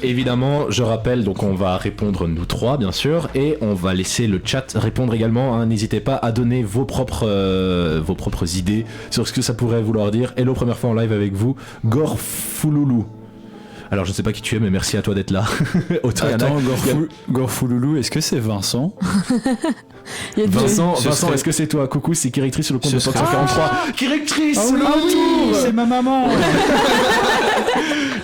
évidemment, je rappelle, donc on va répondre nous 3, bien sûr, et on va laisser le chat répondre également. Hein. N'hésitez pas à donner vos propres idées sur ce que ça pourrait vouloir dire. Hello, première fois en live avec vous, Gorfouloulou. Alors, je ne sais pas qui tu es, mais merci à toi d'être là. Autant il y en a- Attends, Gorfouloulou, est-ce que c'est Vincent? Il y a deux. Vincent, Ce serait- est-ce que c'est toi? Coucou, c'est Kirectrice sur le compte Ce de serait- 143. Kirectrice, Ah oui, le retour. c'est ma maman.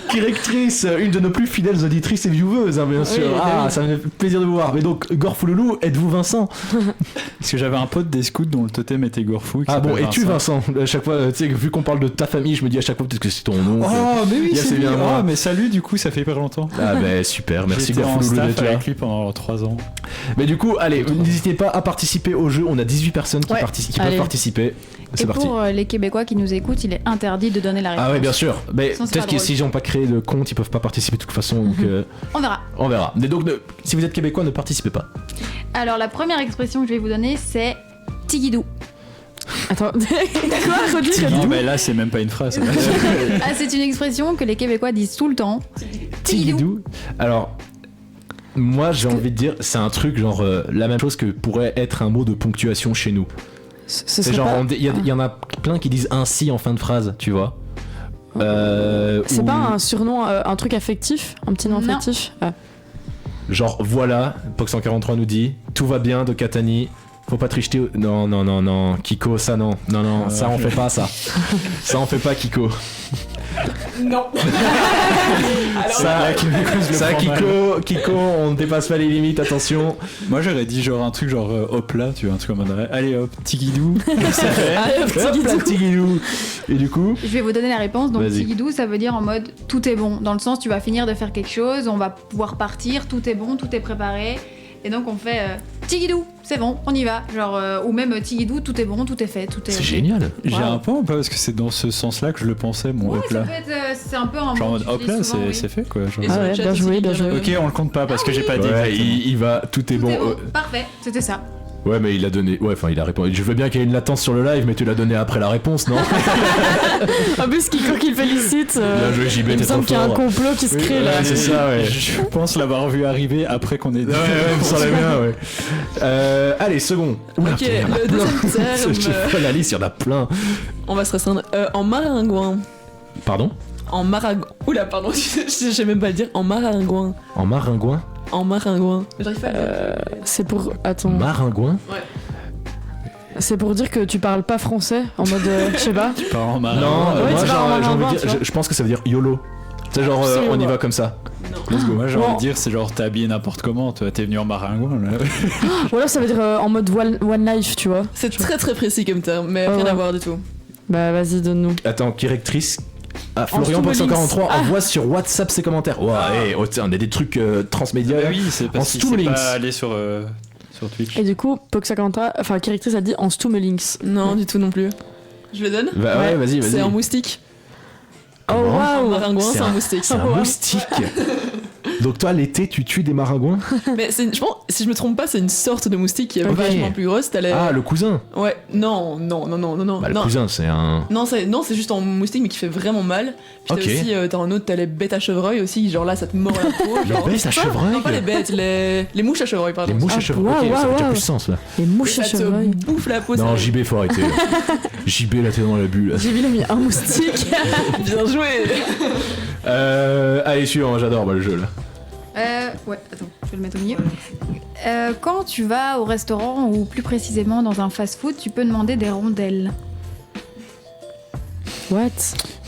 Kirectrice, une de nos plus fidèles auditrices et vieweuses, hein, bien sûr. oui. Ça me fait plaisir de vous voir. Mais donc, Gorfouloulou, êtes-vous Vincent? Parce que j'avais un pote des scouts dont le totem était Gorfou. qui Ah bon, s'appelle es-tu Vincent? À chaque fois, tu sais, vu qu'on parle de ta famille, je me dis à chaque fois peut-être que c'est ton nom. Oh, mais oui, Yeah, c'est c'est bien bien moi. moi. Mais salut, du coup, ça fait hyper longtemps. Ah ben super, merci J'étais en Gorfouloulou staff d'être là. avec lui pendant 3 ans. Mais du coup, allez, n'hésitez pas à participer au jeu. On a 18 personnes qui, Ouais, qui peuvent allez. participer. C'est Et parti. pour les Québécois qui nous écoutent, il est interdit de donner la réponse. Ah ouais, bien sûr. Mais Sinon, c'est peut-être pas que drôle. s'ils n'ont pas créé de compte, ils peuvent pas participer de toute façon. Donc, On verra. on verra. Mais donc, si vous êtes québécois, ne participez pas. Alors, la première expression que je vais vous donner, c'est tigidou. Attends, quoi? Redis, Non, mais là, c'est même pas une phrase. Ah, c'est une expression que les Québécois disent tout le temps. Tigidou. Alors, moi, j'ai envie de dire, c'est un truc genre la même chose que pourrait être un mot de ponctuation chez nous. Ce C'est serait genre, pas... il y en a plein qui disent ainsi en fin de phrase, tu vois. C'est ou- pas un surnom, un truc affectif? Un petit nom Non. affectif? Ah. Genre, voilà, Pox 143 nous dit, tout va bien de Katani. Faut pas tricher. Non. Kiko, ça non. Non, ça on fait pas ça. Ça on fait pas, Kiko. Non. Ça, prends Kiko, on ne dépasse pas les limites, attention. Moi, j'aurais dit genre un truc genre hop là, tu vois, un truc comme ça. Allez hop, tigidou. C'est fait. Allez, petit Hop là, guidou. petit guilou. Et du coup, Je vais vous donner la réponse. Donc, Vas-y. tigidou, ça veut dire en mode tout est bon. Dans le sens, tu vas finir de faire quelque chose, on va pouvoir partir, tout est bon, tout est préparé. Et donc, on fait tigidou, c'est bon, on y va. Genre, ou même tigidou, tout est bon, tout est fait, tout est. c'est ok. génial. J'ai Wow. un point ou pas parce que c'est dans ce sens-là que je le pensais, mon Ouais, hop ça là. peut être, c'est un peu un Genre en mot mode que hop là, j'utilise souvent, oui. c'est fait quoi. Genre. Et Ah sur le ouais, chat bien aussi, joué, il bien y a joué. le- Ok, on le compte pas parce que j'ai pas dit. Ouais, exactement. il va, tout est Tout bon. est bon, parfait, c'était ça. Ouais, mais il a donné. Ouais, enfin, il a répondu. Je veux bien qu'il y ait une latence sur le live, mais tu l'as donné après la réponse, non? En plus, Kiko qui le félicite. Bien joué, JB, Il me t'es trop semble qu'il y a un fort. complot qui se crée là. Ouais, c'est ça, ouais. Je pense l'avoir vu arriver après qu'on ait dit. Ouais, me semblait bien, ouais. Allez, second. Oula, Ok, putain, il y en a le plein. deuxième terme. Je fais la liste, il y en a plein. On va se restreindre. En maringouin. Pardon? En maringouin. Oula, pardon, je sais même pas le dire. En maringouin. En maringouin. En maringouin. J'arrive pas à le dire. C'est pour. Attends. Maringouin. C'est pour dire que tu parles pas français en mode. Je sais pas. Tu pars en marin. Non, Ouais, moi tu vas en j'ai envie maringouin, de tu dire, vois. je pense que ça veut dire YOLO. C'est genre on y va comme ça. Let's go. Moi j'ai Bon. envie de dire, c'est genre t'es habillé n'importe comment, toi t'es venu en maringouin là. Ou alors ça veut dire en mode one life, tu vois. C'est très très précis comme terme, mais rien ouais. à voir du tout. Bah vas-y, donne-nous. Attends, directrice. Ah, En Florian Box Stumelings. 143 Ah. envoie sur WhatsApp ses commentaires. Ouah, hey, oh, tiens, on a des trucs transmédia. Ah oui, c'est parce qu'il Stumelings. sait pas aller sur Twitch. Et du coup, Poxa40, enfin, Directrice a dit en Stumelings. Non, du tout non plus. Je le donne. Bah ouais, vas-y, vas-y. C'est en moustique. Oh Comment En waouh! maringouin, c'est un- un moustique. C'est un moustique. Donc toi, l'été, tu tues des maringouins? Mais je pense, si je me trompe pas, c'est une sorte de moustique qui est Ok. vachement plus grosse. T'as les... Ah, le cousin. Ouais, non. Bah, le non. cousin, c'est un. Non, c'est juste en moustique, mais qui fait vraiment mal. Puis Ok. t'as aussi, t'as un autre, t'as les bêtes à chevreuil aussi, genre là, ça te mord la peau. Les genre... bêtes à chevreuil. Non, pas les bêtes, les mouches à chevreuil, pardon. Les mouches Ah, à chevreuil. waouh, Ok, ça waouh, fait déjà waouh. plus sens là. Les mouches à Ça te chevreuil. bouffe la peau. Non, ça... JB, faut arrêter. JB, là, t'es dans la bulle. J'ai vu, il a mis un moustique. Bien joué. Allez, suivant, j'adore le jeu là. Ouais, attends, je vais le mettre au milieu. Quand tu vas au restaurant ou plus précisément dans un fast-food, tu peux demander des rondelles. What?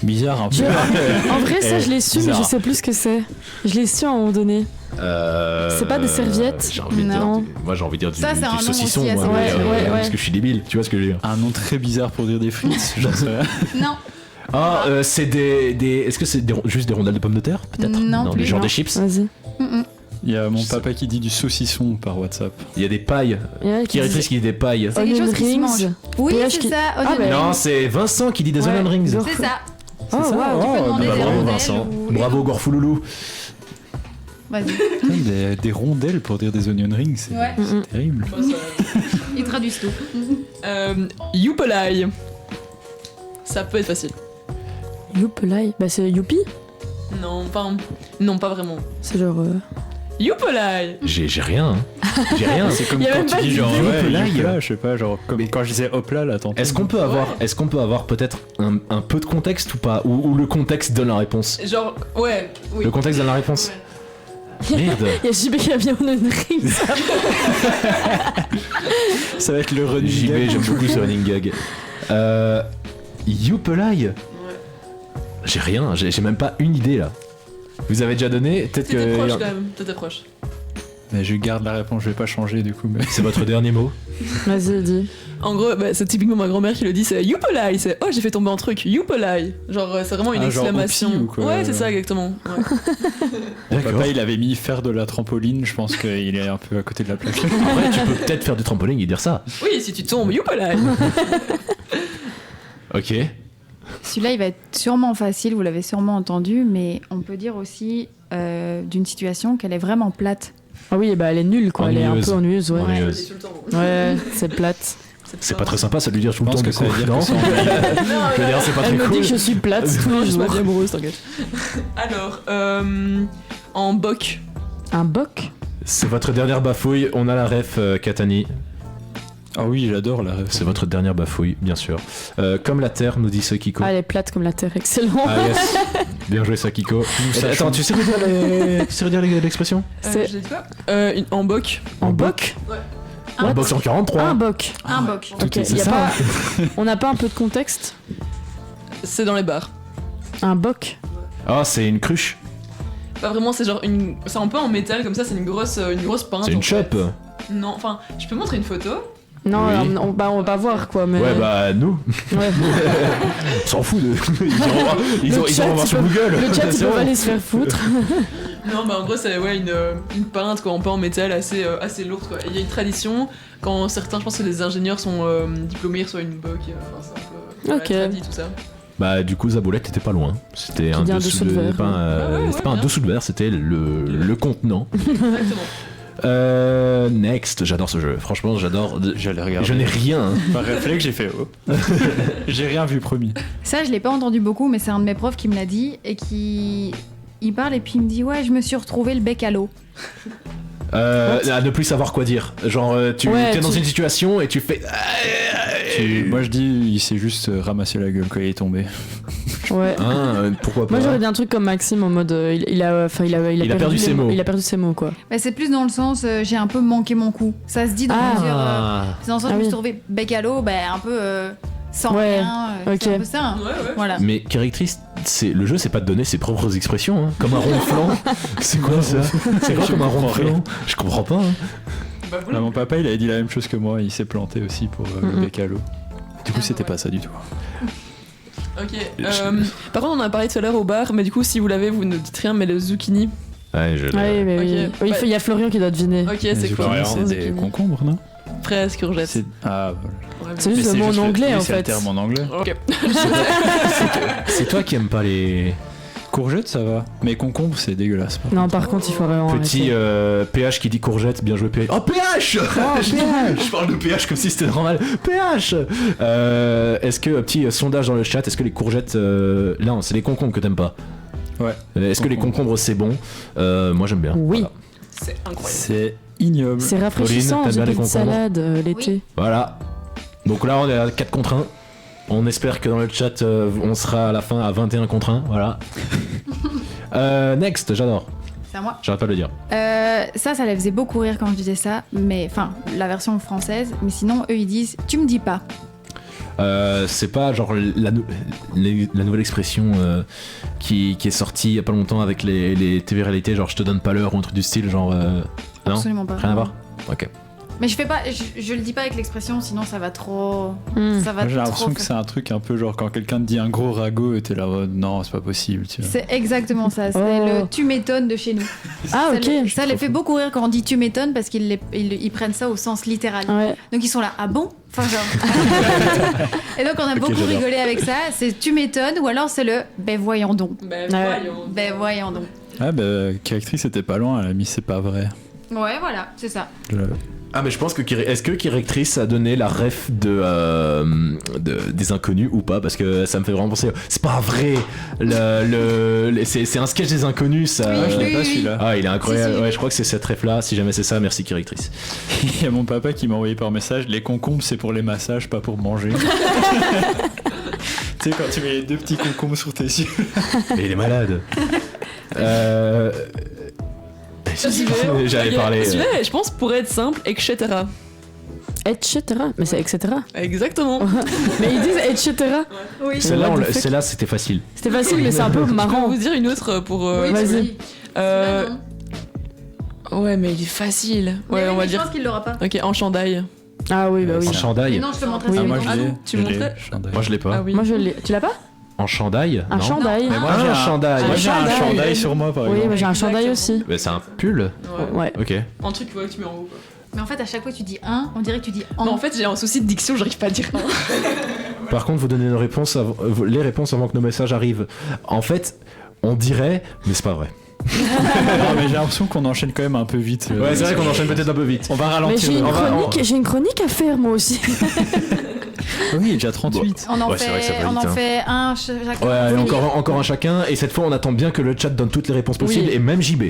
Bizarre un peu. En vrai, ça, Eh, je l'ai su, mais je bizarre. sais plus ce que c'est. Je l'ai su à un moment donné. C'est pas des serviettes? J'ai envie de dire Non. moi j'ai envie de dire du, Ça, c'est du un nom saucisson aussi moi, assez mais, Ouais, ouais. parce que je suis débile, tu vois ce que je veux dire. Un nom très bizarre pour dire des frites, j'en sais rien. Non, Ah, c'est des est-ce que c'est juste des rondelles de pommes de terre peut-être? Non plus, des genres non. de chips. Vas-y. Il y a mon Je sais papa qui dit du saucisson par WhatsApp. Il y a des pailles. Il y en a qui Directrice disent qui dit des pailles. c'est quelque onion chose qui se rings. mange. Oui, PH c'est qui- ça, Ah, onion bah, Non, rings. c'est Vincent qui dit des onion rings. Gore- C'est ça. Oh ça waouh! Tu peux demander bah, des bravo rondelles Vincent. ou- Bravo Gorfouloulou. Vas-y, Putain, des rondelles pour dire des onion rings, c'est Ouais. c'est terrible. ils traduisent tout. Youpelai. Ça peut être facile. Youpelai. Bah, c'est Youpi? Non, pas vraiment. C'est genre. Youpelai. J'ai rien. Hein. J'ai rien. C'est comme Y a quand même tu pas dis d'idée. genre ouais, Youpelai. youpla, je sais pas, genre comme quand je disais hop là, t'entends. Est-ce qu'on peut avoir peut-être un peu de contexte ou pas, ou le contexte donne la réponse? Genre, ouais, oui. Le contexte donne la réponse. Merde. Il y a JB qui a mis onion rings. Ça va être le running JB, gag. j'aime beaucoup ce running gag. Youpelai. J'ai rien, j'ai même pas une idée là. Vous avez déjà donné? Peut-être T'étais proche que quand même, t'étais proche. Mais je garde la réponse, je vais pas changer du coup. Mais... c'est votre dernier mot. Vas-y, dis. En gros, bah, c'est typiquement ma grand-mère qui le dit, c'est Youpelai, c'est oh j'ai fait tomber un truc, Youpelai. Genre c'est vraiment une Ah, genre exclamation. Oupi ou quoi. Ouais, c'est ça exactement. Ouais. Mon D'accord. papa il avait mis faire de la trampoline, je pense qu'il est un peu à côté de la plaque. En vrai, tu peux peut-être faire du trampoline et dire ça. Oui, si tu tombes, Youpelai. Ok. Celui-là, il va être sûrement facile, vous l'avez sûrement entendu, mais on peut dire aussi d'une situation qu'elle est vraiment plate. Ah oui, bah, elle est nulle, quoi. Elle est un Ennuyeuse. peu ennuyeuse, ouais. Ennuyeuse. Ouais, c'est plate. C'est pas très sympa ça de lui dire tout Je le temps pense que du ça coup, veut dire non? que c'est en Je veux dire, c'est pas Elle très me cool. dit que je suis plate tous Non, les je suis pas jours. bien amoureuse, t'inquiète. Alors, en boc. Un boc? C'est votre dernière bafouille, on a la ref Katani. Ah oui, j'adore la rêve. C'est votre dernière bafouille, bien sûr. Comme la terre, nous dit Sakiko. Ah, elle est plate comme la terre, excellent. Ah yes. Bien joué Sakiko. Attends, tu sais redire l'expression? C'est- J'ai dit quoi En boc. En boc? Un box en 43. Un boc. Un boc. Ok, est- y a c'est pas... On n'a pas un peu de contexte? C'est dans les bars. Un boc? Ah, c'est une cruche. Pas vraiment, c'est genre une. C'est un peu en métal comme ça, c'est une grosse pinte. C'est une en fait. chope. Non, enfin, je peux montrer une photo. Non, Oui. on va pas voir, quoi, mais... Ouais, bah nous, Ouais. on s'en fout de. Ils Le ont chat, voir ils sur peuvent- Google. Le chat, ils C'est peuvent bon. aller se faire foutre. Non, bah en gros, c'est ouais, une pinte quoi, un peu en métal assez lourde quoi. Et il y a une tradition, quand certains, je pense que les ingénieurs sont diplômés, ils reçoivent une boc, enfin c'est un peu. Ok. Tradit, tout ça. Bah du coup Zaboulette était pas loin. C'était un dit un dessous dessous de de verre. pas un- Ouais, c'était pas un bien. dessous de verre, c'était le contenant. Exactement. Next, j'adore ce jeu. Franchement, j'adore. J'allais regarder. Je n'ai rien. hein. Par réflexe, j'ai fait oh. J'ai rien vu, promis. Ça, je l'ai pas entendu beaucoup, mais c'est un de mes profs qui me l'a dit et qui. Il parle et puis il me dit ouais, je me suis retrouvé le bec à l'eau. À ne plus savoir quoi dire. Genre, tu Ouais, es dans tu- une situation et tu fais. Moi je dis, il s'est juste ramassé la gueule quand il est tombé. Ouais. Pourquoi pas? Moi j'aurais dit un truc comme Maxime en mode il a perdu ses mots. Il a perdu ses mots quoi. Bah, c'est plus dans le sens j'ai un peu manqué mon coup. Ça se dit dans plusieurs. C'est dans le sens où je me suis trouvée bec à l'eau, un peu sans rien. C'est un peu ça. Hein. Ouais. Voilà. Mais correctrice, le jeu, c'est pas de donner ses propres expressions, hein. Comme un ronflant. C'est quoi ça? C'est quoi comme un ronflant? Je comprends pas. Hein. Bah, voilà. Mon papa, il avait dit la même chose que moi. Il s'est planté aussi pour le bec à l'eau. Du coup, c'était pas ça du tout. Ok. Par contre, on en a parlé tout à l'heure au bar, mais du coup, si vous l'avez, vous ne dites rien, mais le zucchini. Ouais, je l'ai. Ouais, mais oui. Ok. Il y a Florian qui doit deviner. Ok, c'est quoi? C'est des concombres, non? Fraises, courgettes. Ah, Ouais, C'est juste le mot en anglais en C'est le fait. terme en anglais. Ok. C'est toi qui aimes pas les Courgette, ça va. Mais concombre, c'est dégueulasse. Non, par contre, il faut vraiment. petits arrêter. PH qui dit courgette, bien joué PH. Oh PH Je parle de PH comme si c'était normal. PH Est-ce que, petit sondage dans le chat, est-ce que les courgettes... Non, c'est les concombres que t'aimes pas. Ouais. Est-ce que les concombres c'est bon? Moi j'aime bien. Oui. Voilà. C'est incroyable. C'est ignoble. C'est rafraîchissant, Pauline, j'ai t'aimes bien pas les de concombres salade l'été. Voilà. Donc là on est à 4 contre 1. On espère que dans le chat on sera à la fin à 21 contre 1. Voilà. Next, j'adore. C'est à moi. J'arrête pas de le dire. Ça les faisait beaucoup rire quand je disais ça, mais enfin, la version française. Mais sinon, eux, ils disent tu me dis pas. C'est pas genre la nouvelle expression qui est sortie il y a pas longtemps avec les TV réalités, genre je te donne pas l'heure ou un truc du style, genre. Non, Absolument pas. rien à voir. Ok. Mais je fais pas, je le dis pas avec l'expression, sinon ça va trop. Ça va Moi, j'ai trop l'impression que c'est un truc un peu genre quand quelqu'un te dit un gros ragot et t'es là, oh, non, c'est pas possible. Tu vois. C'est exactement ça, c'est le tu m'étonnes de chez nous. Ah, Ça ok. Ça les fait beaucoup rire quand on dit tu m'étonnes parce ils prennent ça au sens littéral. Ouais. Donc ils sont là, ah bon? Enfin, genre. Et donc on a beaucoup j'adore. rigolé avec ça, c'est tu m'étonnes ou alors c'est le ben voyons donc. Ben voyons. Ben voyons donc. Ah, bah, Correctrice, c'était pas loin, elle a mis c'est pas vrai. Ouais, voilà, c'est ça. Je l'avais. Ah mais je pense que est-ce que Correctrice a donné la ref des inconnus ou pas, parce que ça me fait vraiment penser c'est pas vrai c'est un sketch des inconnus ça. Oui, Je l'ai pas oui. celui-là. Ah il est incroyable. Si, si. Ouais, je crois que c'est cette ref là, si jamais c'est ça, merci Correctrice. Il y a mon papa qui m'a envoyé par message les concombres, c'est pour les massages, pas pour manger. Tu sais, quand tu mets les deux petits concombres sur tes yeux. Mais il est malade. J'avais Ok, parlé. Celui-là, je pense, pourrait être simple, etc. Etc. Mais c'est etc. Exactement. Mais ils disent etc. Oui. Celle-là, What the fuck. celle-là, c'était facile. C'était facile, mais c'est un peu Je peux marrant. vous dire une autre pour. Oui, vas-y. oui. euh, Non. Ouais, mais il est facile. Ouais, Mais on va je dire. pense qu'il l'aura pas. Ok, en chandail. Ah oui, bah oui. En Mais chandail. non, je te montrerai Oui, ça. oui. Moi, Ah je l'ai. non, tu je me l'ai, montrais chandail. Moi, je l'ai pas. Ah oui. Moi je l'ai. Tu l'as pas? En chandail. Un non. chandail. Mais moi, Ah, j'ai un chandail. Moi, j'ai un chandail. chandail sur moi, par Oui, exemple. moi j'ai un chandail Exactement. aussi. Mais c'est un pull. Ouais. Ouais. Ok. Un truc ouais, que tu mets en haut. Quoi. Mais en fait, à chaque fois que tu dis un, on dirait que tu dis en. Non, en fait, j'ai un souci de diction, j'arrive pas à dire un. Par contre, vous donnez les réponses avant que nos messages arrivent. En fait, on dirait, mais c'est pas vrai. Non, mais j'ai l'impression qu'on enchaîne quand même un peu vite. Ouais, c'est vrai qu'on enchaîne peut-être un peu vite. On va Mais ralentir. j'ai une chronique à faire moi aussi. Oui, déjà 38. On en Ouais, c'est vrai que ça fait, va on vite, en hein. fait un chacun. Ouais, allez, Oui. encore un chacun. Et cette fois, on attend bien que le chat donne toutes les réponses possibles, Oui. et même JB.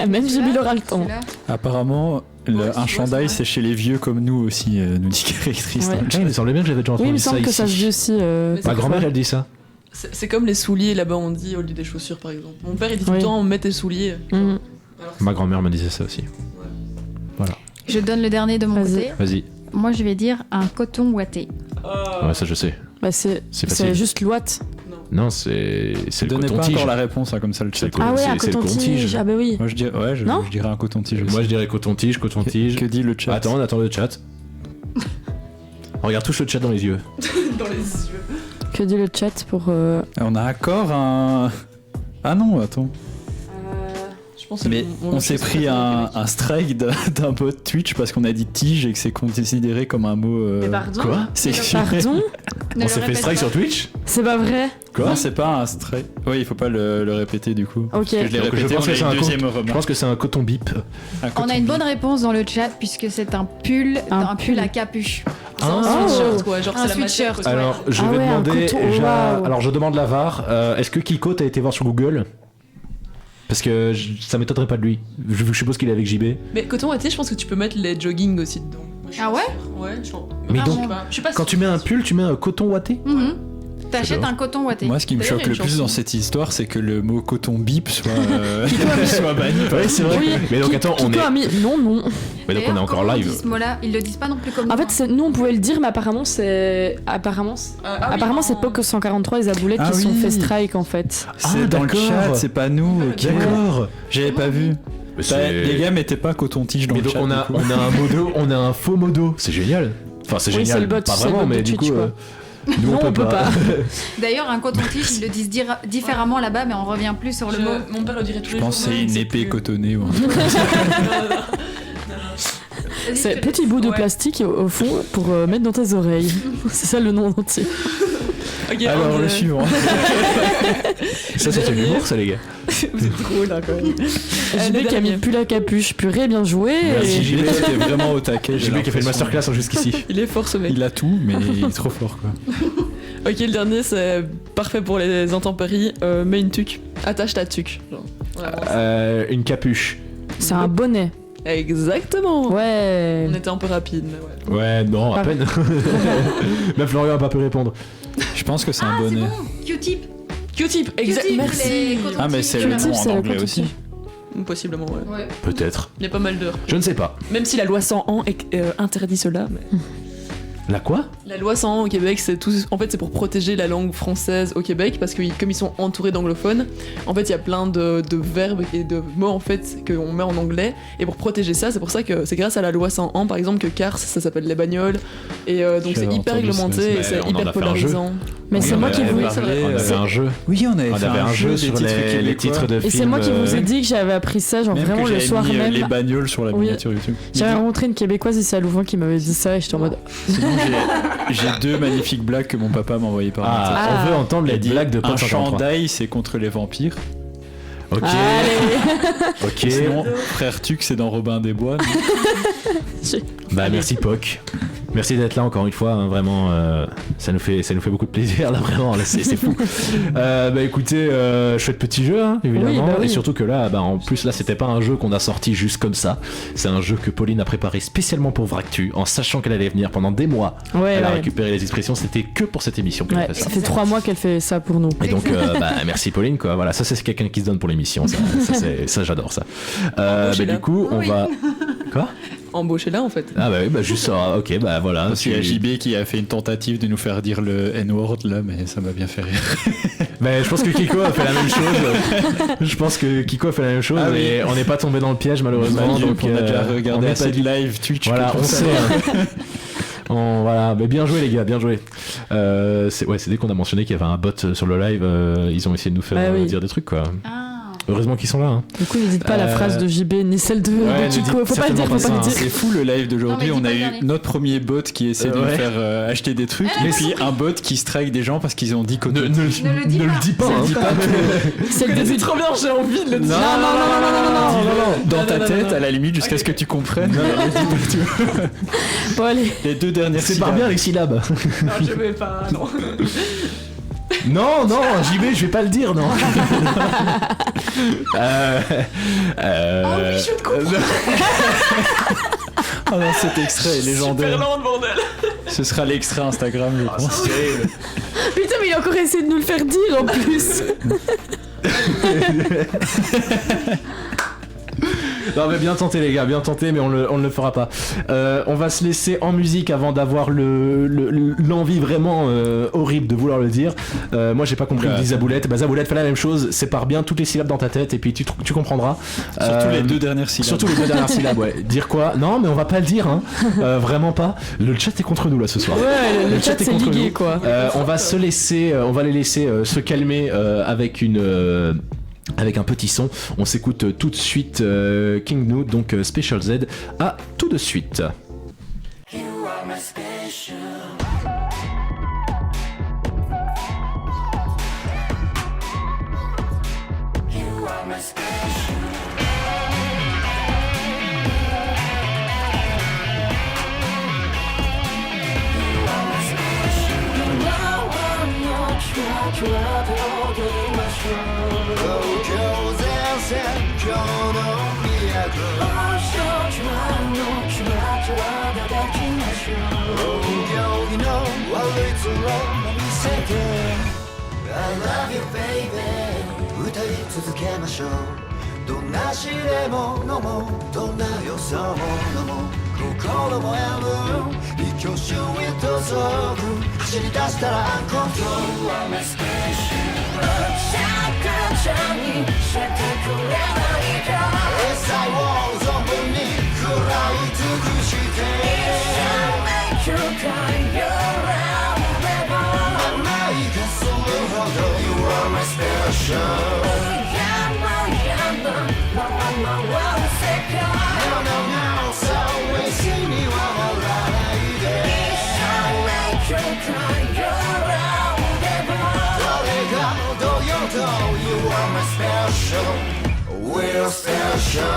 Même j'ai Celui-là, aura le temps. celui-là. Apparemment, un chandail, c'est chez les vieux comme nous aussi, nous dit Correctrice. Ouais. dans le chat. Il me semblait bien que j'avais déjà Oui, entendu il me ça semble que ici. ça se dit aussi. Ma grand-mère, elle dit ça. C'est comme les souliers là-bas, on dit au lieu des chaussures par exemple. Mon père il dit tout Oui. le temps mets tes souliers. Mhm. Alors, Ma grand-mère me disait ça aussi. Je donne le dernier de mon Vas-y. côté. Vas-y. Moi, je vais dire un coton ouaté. Ouais, ça je sais. Bah c'est facile. juste l'ouate. Non, c'est le Donnez pas coton-tige. encore la réponse, hein, comme ça le chat. C'est le Ah ouais, un c'est le coton-tige. coton-tige. Ah bah oui. Moi, je dirais, ouais, Non je dirais un coton-tige aussi. Moi, je dirais coton-tige, coton-tige. Que dit le chat? Attends, on attend le chat. Regarde, touche le chat dans les yeux. dans les yeux. Que dit le chat pour. On a encore un. Ah non, attends. Je pense que Mais on s'est pris un strike d'un bot Twitch parce qu'on a dit tige et que c'est considéré comme un mot. Mais pardon. Quoi? C'est Pardon? Ne On le s'est fait répète strike pas. sur Twitch. C'est pas vrai. Quoi? Non, c'est pas un strike. Oui, il faut pas le répéter du coup. Ok. Parce que je l'ai Donc, je répété, pense on que a c'est un une deuxième Je remarque. pense que c'est un coton bip. Un On coton a une bonne bip. réponse dans le chat puisque c'est un pull, un pull à capuche. C'est un Ah. sweatshirt quoi, genre Un c'est la sweatshirt. matière. Alors, je Ah vais ouais, un demander. coton, waouh. Alors, je demande la VAR. Est-ce que Kiko t'as été voir sur Google? Parce que ça m'étonnerait pas de lui. Je suppose qu'il est avec JB. Mais coton ouaté, je pense que tu peux mettre les jogging aussi dedans. Moi, je suis Ah ouais sûre. Ouais, je pense. Mais Ah, donc, je sais pas. Je suis pas Quand tu mets un pull, tu mets un coton ouaté? Mhm. T'achètes un coton ouaté. Moi, ce qui me D'ailleurs, choque il y a le une plus chanson. dans cette histoire, c'est que le mot coton bip soit banni. Oui, c'est vrai. Oui. Mais donc attends, on Kiko est. a mis non. Mais donc on est D'ailleurs, encore comment on live. dit ce mot-là, ils le disent pas non plus comme En nous, fait, nous on pouvait le dire, mais apparemment c'est c'est Poke 143 les aboulettes Ah qui se sont oui. fait strike en fait. C'est dans le d'accord. chat, c'est pas nous. ok. D'accord. J'avais pas vu. Mais Bah, les gars mettez pas coton-tige dans Mais le donc chat. on a du coup. un modo, on a un faux modo. C'est génial. Enfin c'est Oui, génial. c'est le bot, pas c'est le vraiment, bot de mais du Twitch, coup. quoi. Nous Non, on peut pas. D'ailleurs, un coton-tige, ils le disent différemment là-bas, mais on revient plus sur le mot. Mon père le dirait tous Je les pense que jours. c'est une épée cotonnée. Ou un truc. Vas-y, C'est je te petit bout de Ouais. plastique au fond pour mettre dans tes oreilles. C'est ça le nom entier. Ok, Alors on le est- suivant. Ça c'est de l'humour ça les gars. Vous êtes drôle là quand même. JB qui a mis plus la capuche, purée, bien joué. Merci Et- JB, t'es vraiment au taquet. j'ai J'ai vu qui a fait le l'impression. masterclass jusqu'ici. Il est fort ce mec. Il a tout, mais il est trop fort quoi. Ok, le dernier c'est parfait pour les intempéries. Mets une tuque. Attache ta tuque. Genre, vraiment. Une capuche. C'est un bonnet. Exactement. Ouais. On était un peu rapide, mais ouais. Ouais, non, à Ah. peine. Même Florian a pas pu répondre. Je pense que c'est un C'est bonnet. bon, Q-tip. Q-tip, exact. Q-tip, Merci. les cotons-tiges. Ah mais c'est le Q-tip, nom c'est en le anglais coton-tige. aussi. Possiblement, ouais. Ouais. Peut-être. Il y a pas mal d'heures. Je ne sais pas. Même si la loi 100 ans interdit cela. Mais... La quoi? La loi 100 ans au Québec, c'est tout. En fait, c'est pour protéger la langue française au Québec parce que comme ils sont entourés d'anglophones, en fait, il y a plein de verbes et de mots en fait qu'on met en anglais. Et pour protéger ça, c'est pour ça que c'est grâce à la loi 100 ans, par exemple, que Cars, ça s'appelle les bagnoles. Et donc c'est J'avais hyper entendu ça, réglementé et mais c'est on en hyper a fait un jeu. polarisant. Mais c'est moi qui vous. oui, c'est vrai. On avait un jeu. Oui, on avait On fait avait un jeu des sur titres les québécois. titres de Et films. c'est moi qui vous ai dit que j'avais appris ça, genre Même vraiment que le j'avais soir mis, même. les bagnoles sur la Oui. miniature YouTube. J'avais rencontré une québécoise ici à Louvain qui m'avait dit ça et j'étais en mode. Sinon, j'ai deux magnifiques blagues que mon papa m'a envoyées par message. Ah, on veut entendre Il a les dit blagues de un Pod 53. chandail, c'est contre les vampires. Ok. Allez. Ok. Et sinon, frère Tuc, c'est dans Robin des Bois. Bah merci Poc. Merci d'être là encore une fois, hein, vraiment, ça nous fait beaucoup de plaisir là, vraiment, là, c'est fou. Bah écoutez, chouette petit jeu, hein, évidemment, Oui, bah oui. et surtout que là, bah en plus là, c'était pas un jeu qu'on a sorti juste comme ça, c'est un jeu que Pauline a préparé spécialement pour Vractu, en sachant qu'elle allait venir pendant des mois. Ouais, Elle a ouais. récupéré les expressions, c'était que pour cette émission qu'elle Ouais, fait ça. ça fait 3 mois qu'elle fait ça pour nous. Et donc, bah, merci Pauline, quoi. Voilà, ça c'est quelqu'un qui se donne pour l'émission, ça j'adore ça. Bah, Embauchez-la. du coup, on Oui. va. Quoi? Embauchez-là en fait. Ah bah oui, bah juste ça, ok, bah voilà. Parce qu'il y a tu- JB qui a fait une tentative de nous faire dire le N-word là, mais ça m'a bien fait rire. Bah, je pense que Kiko a fait la même chose. Je pense que Kiko a fait la même chose Ah oui. et on n'est pas tombé dans le piège malheureusement. Manu, donc on a déjà on regardé n'est assez pas de du- live Twitch. Voilà, pour on sait. savoir. Voilà, mais bien joué les gars, bien joué. C'est dès qu'on a mentionné qu'il y avait un bot sur le live, ils ont essayé de nous faire Bah oui. dire des trucs quoi. Ah. Heureusement qu'ils sont là. Hein. Du coup, n'hésite pas à la phrase de JB ni celle de ne Kiko. dites Faut pas le dire, certainement faut pas pas le ça, dire. C'est fou le live d'aujourd'hui, Non, mais on dis a pas eu le dernier. notre premier bot qui essaie de nous Ouais. faire acheter des trucs, et puis un bot qui strike des gens parce qu'ils ont dit Ne coton. le dis pas. le dis pas. Hein. C'est le début. trop bien, j'ai envie de le dire. Dans ta non, tête, non. à la limite, jusqu'à ce que tu comprennes. Ne dis pas tout. Bon, allez. Les deux dernières Sépare syllabes. bien les syllabes. Non, je vais pas. Non. Non, non, JB, je vais pas le dire, non. Ah non, cet extrait est Super légendaire. lent, bordel. Ce sera l'extrait Instagram, je pense. Putain, mais il a encore essayé de nous le faire dire en plus. Non mais bien tenté les gars, bien tenté, mais on ne le fera pas. On va se laisser en musique avant d'avoir l'envie vraiment horrible de vouloir le dire. Moi j'ai pas compris Ouais. le dit Zaboulette. Bah Zaboulette fait la même chose, sépare bien toutes les syllabes dans ta tête et puis tu comprendras. Surtout les deux dernières syllabes. Surtout les deux dernières syllabes, ouais. Dire quoi? Non mais on va pas le dire, hein. Vraiment pas. Le chat est contre nous là ce soir. Ouais, le chat est c'est contre ligué nous. quoi. On va se laisser, on va les laisser se calmer avec une. Avec un petit son, on s'écoute tout de suite King Gnu, donc Special Z. À tout de suite. Oh, you know, I lead to love, let me say it. love you baby 歌い続けましょうどんな試練も飲もうどんな予想も飲もう心もやむ一挙手へと走走り出したらアンコントロールはメステーションシャッカーちゃんにしてくれないかエサイを存分に食らい尽くして一生make you cry your love never 甘いがするほど You are my special No, one second No, so we see me while I die一生 make you cry your love never 誰がどうようと You are my special We're special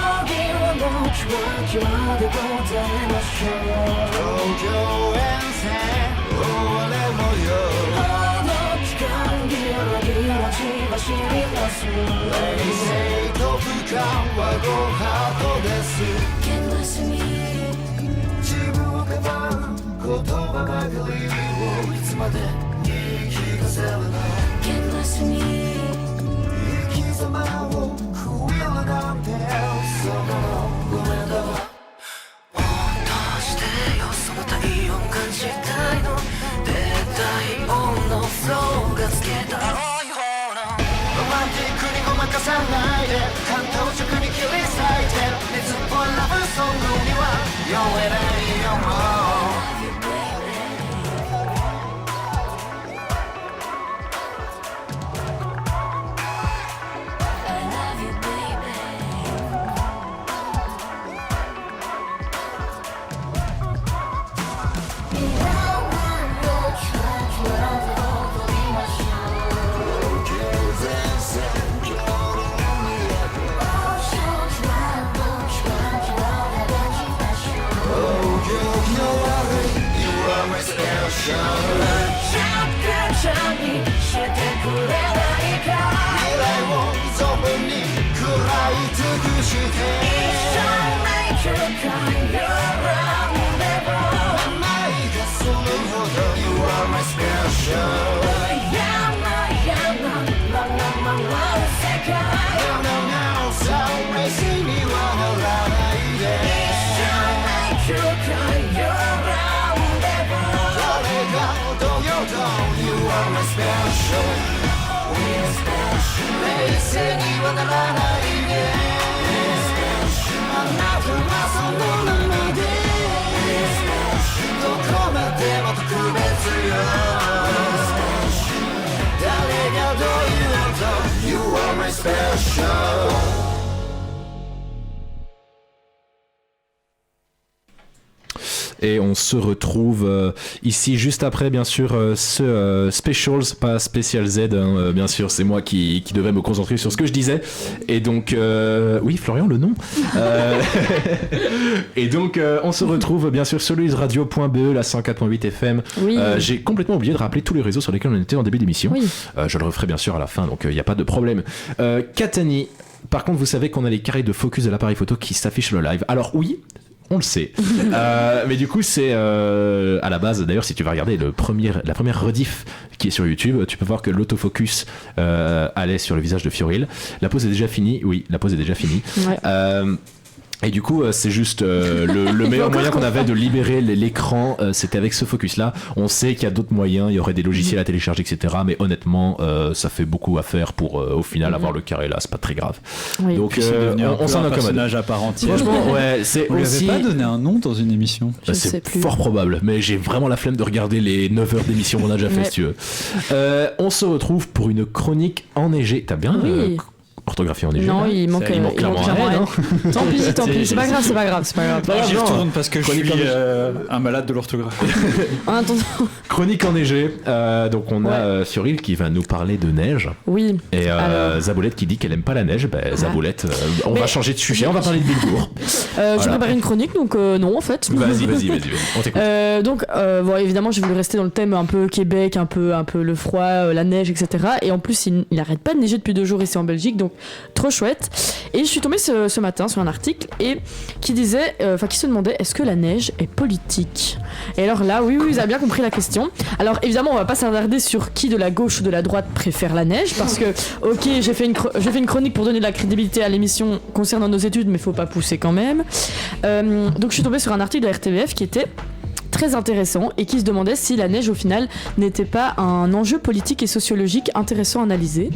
東京でございましょう東京遠征終われもよこの期間ギラギラ血走ります冷静と不可はごハートです自分をかばう言葉ばかりをいつまで言い聞かせるの生き様を食えるなんてそのごめんだわどうしてよその体温感じたいの絶対音のフローがつけたいほらロマンティックにごまかさないで感動直に切り裂いて熱っぽいラブソングには酔えないよもうシャッカーちゃんにしてくれないか未来を存分に食らい尽くして一生 make you cry your love never 甘いがするほど You are my special One second No, so easyにはならないで一生 make you cry your love You are my special We're special 冷静にはならないであなたはそのままでどこまでも特別よ誰がどう言おうと You are my special Et on se retrouve ici juste après, bien sûr, ce Specials, pas Special Z, hein, bien sûr, c'est moi qui devais me concentrer sur ce que je disais. Et donc, oui, Florian, le nom. Et donc, on se retrouve, bien sûr, sur lusradio.be, la 104.8 FM. Oui. J'ai complètement oublié de rappeler tous les réseaux sur lesquels on était en début d'émission. Oui. Je le referai, bien sûr, à la fin, donc il n'y a pas de problème. Katani, par contre, vous savez qu'on a les carrés de focus de l'appareil photo qui s'affichent sur le live. Alors, oui. On le sait. Mais du coup, c'est à la base, d'ailleurs, si tu vas regarder la première rediff qui est sur YouTube, tu peux voir que l'autofocus allait sur le visage de Fioril. La pause est déjà finie. Oui, la pause est déjà finie. Ouais. Et du coup, c'est juste le meilleur moyen qu'on avait de libérer l'écran, c'était avec ce focus-là. On sait qu'il y a d'autres moyens, il y aurait des logiciels à télécharger, etc. Mais honnêtement, ça fait beaucoup à faire pour au final avoir le carré là, c'est pas très grave. Oui. Donc, on s'en un accommode. personnage à part entière. Franchement, ouais, c'est On lui aussi. avait pas donné un nom dans une émission. Je sais C'est plus. fort probable, mais j'ai vraiment la flemme de regarder les 9 heures d'émission qu'on a déjà fait, Ouais. si tu veux. On se retrouve pour une chronique enneigée. T'as bien Oui. orthographié enneigée Non, là il manque clairement un un N, N. Tant pis, c'est pas grave, c'est pas grave. J'y non. retourne parce que je Chronique suis enneigée. un malade de l'orthographe. En attendant, Chronique enneigée. Donc on a Cyril qui va nous parler de neige. oui. Et Alors. Zaboulette qui dit qu'elle aime pas la neige. Ben, Zaboulette, on Mais- va changer de sujet, on va parler de Bilbourg. J'ai Voilà. préparé une chronique, donc non en fait. Vas-y, on t'écoute. Donc, bon, évidemment, j'ai voulu rester dans le thème un peu Québec, un peu le froid, la neige, etc. Et en plus, il n'arrête pas de neiger depuis 2 jours ici en Belgique, donc trop chouette. Et je suis tombée ce matin sur un article qui disait, qui se demandait est-ce que la neige est politique. Et alors là, oui, vous avez bien compris la question. Alors évidemment, on va pas s'attarder sur qui de la gauche ou de la droite préfère la neige, parce que ok, j'ai fait une chronique pour donner de la crédibilité à l'émission concernant nos études, mais faut pas pousser quand même. Donc je suis tombée sur un article de RTBF qui était très intéressant et qui se demandait si la neige au final n'était pas un enjeu politique et sociologique intéressant à analyser.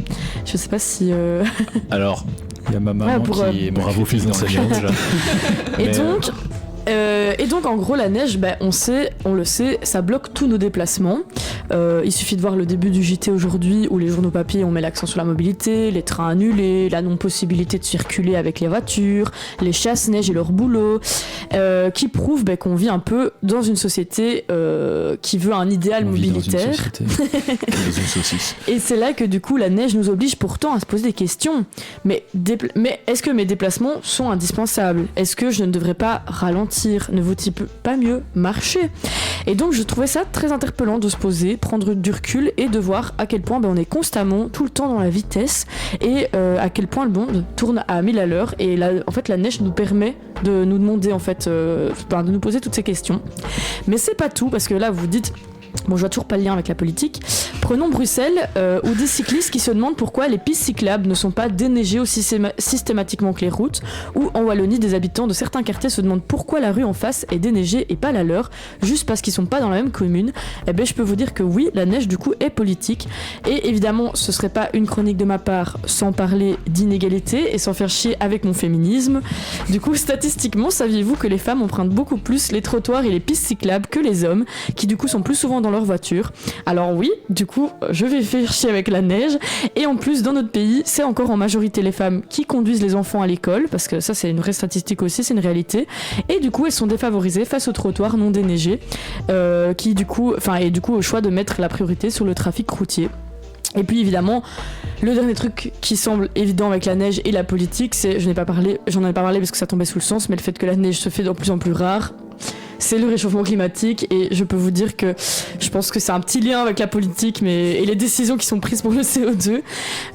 Je sais pas si... Alors, il y a ma maman qui est bravo fils d'enseignant déjà. Et donc en gros la neige, on le sait, ça bloque tous nos déplacements. Il suffit de voir le début du JT aujourd'hui où les journaux papier on met l'accent sur la mobilité, les trains annulés, la non-possibilité de circuler avec les voitures, les chasse-neige et leur boulot, qui prouvent qu'on vit un peu dans une société qui veut un idéal mobilitaire. Dans une saucisse. Et c'est là que du coup la neige nous oblige pourtant à se poser des questions. Mais est-ce que mes déplacements sont indispensables ? Est-ce que je ne devrais pas ralentir ? Ne vaut-il pas mieux marcher ? Et donc je trouvais ça très interpellant de se poser, prendre du recul et de voir à quel point on est constamment, tout le temps dans la vitesse et à quel point le monde tourne à 1000 à l'heure. Et là, en fait la neige nous permet de nous demander de nous poser toutes ces questions. Mais c'est pas tout, parce que là vous dites... Bon, je vois toujours pas le lien avec la politique. Prenons Bruxelles, où des cyclistes qui se demandent pourquoi les pistes cyclables ne sont pas déneigées aussi systématiquement que les routes, ou en Wallonie, des habitants de certains quartiers se demandent pourquoi la rue en face est déneigée et pas la leur, juste parce qu'ils sont pas dans la même commune. Eh ben, je peux vous dire que oui, la neige du coup est politique. Et évidemment, ce serait pas une chronique de ma part sans parler d'inégalité et sans faire chier avec mon féminisme. Du coup, statistiquement, saviez-vous que les femmes empruntent beaucoup plus les trottoirs et les pistes cyclables que les hommes, qui du coup sont plus souvent dans leur voiture. Alors oui, du coup, je vais faire chier avec la neige. Et en plus, dans notre pays, c'est encore en majorité les femmes qui conduisent les enfants à l'école, parce que ça, c'est une vraie statistique aussi, c'est une réalité. Et du coup, elles sont défavorisées face aux trottoirs non déneigés, qui du coup, au choix de mettre la priorité sur le trafic routier. Et puis évidemment, le dernier truc qui semble évident avec la neige et la politique, c'est, j'en ai pas parlé parce que ça tombait sous le sens, mais le fait que la neige se fait de plus en plus rare. C'est le réchauffement climatique, et je peux vous dire que je pense que c'est un petit lien avec la politique et les décisions qui sont prises pour le CO2.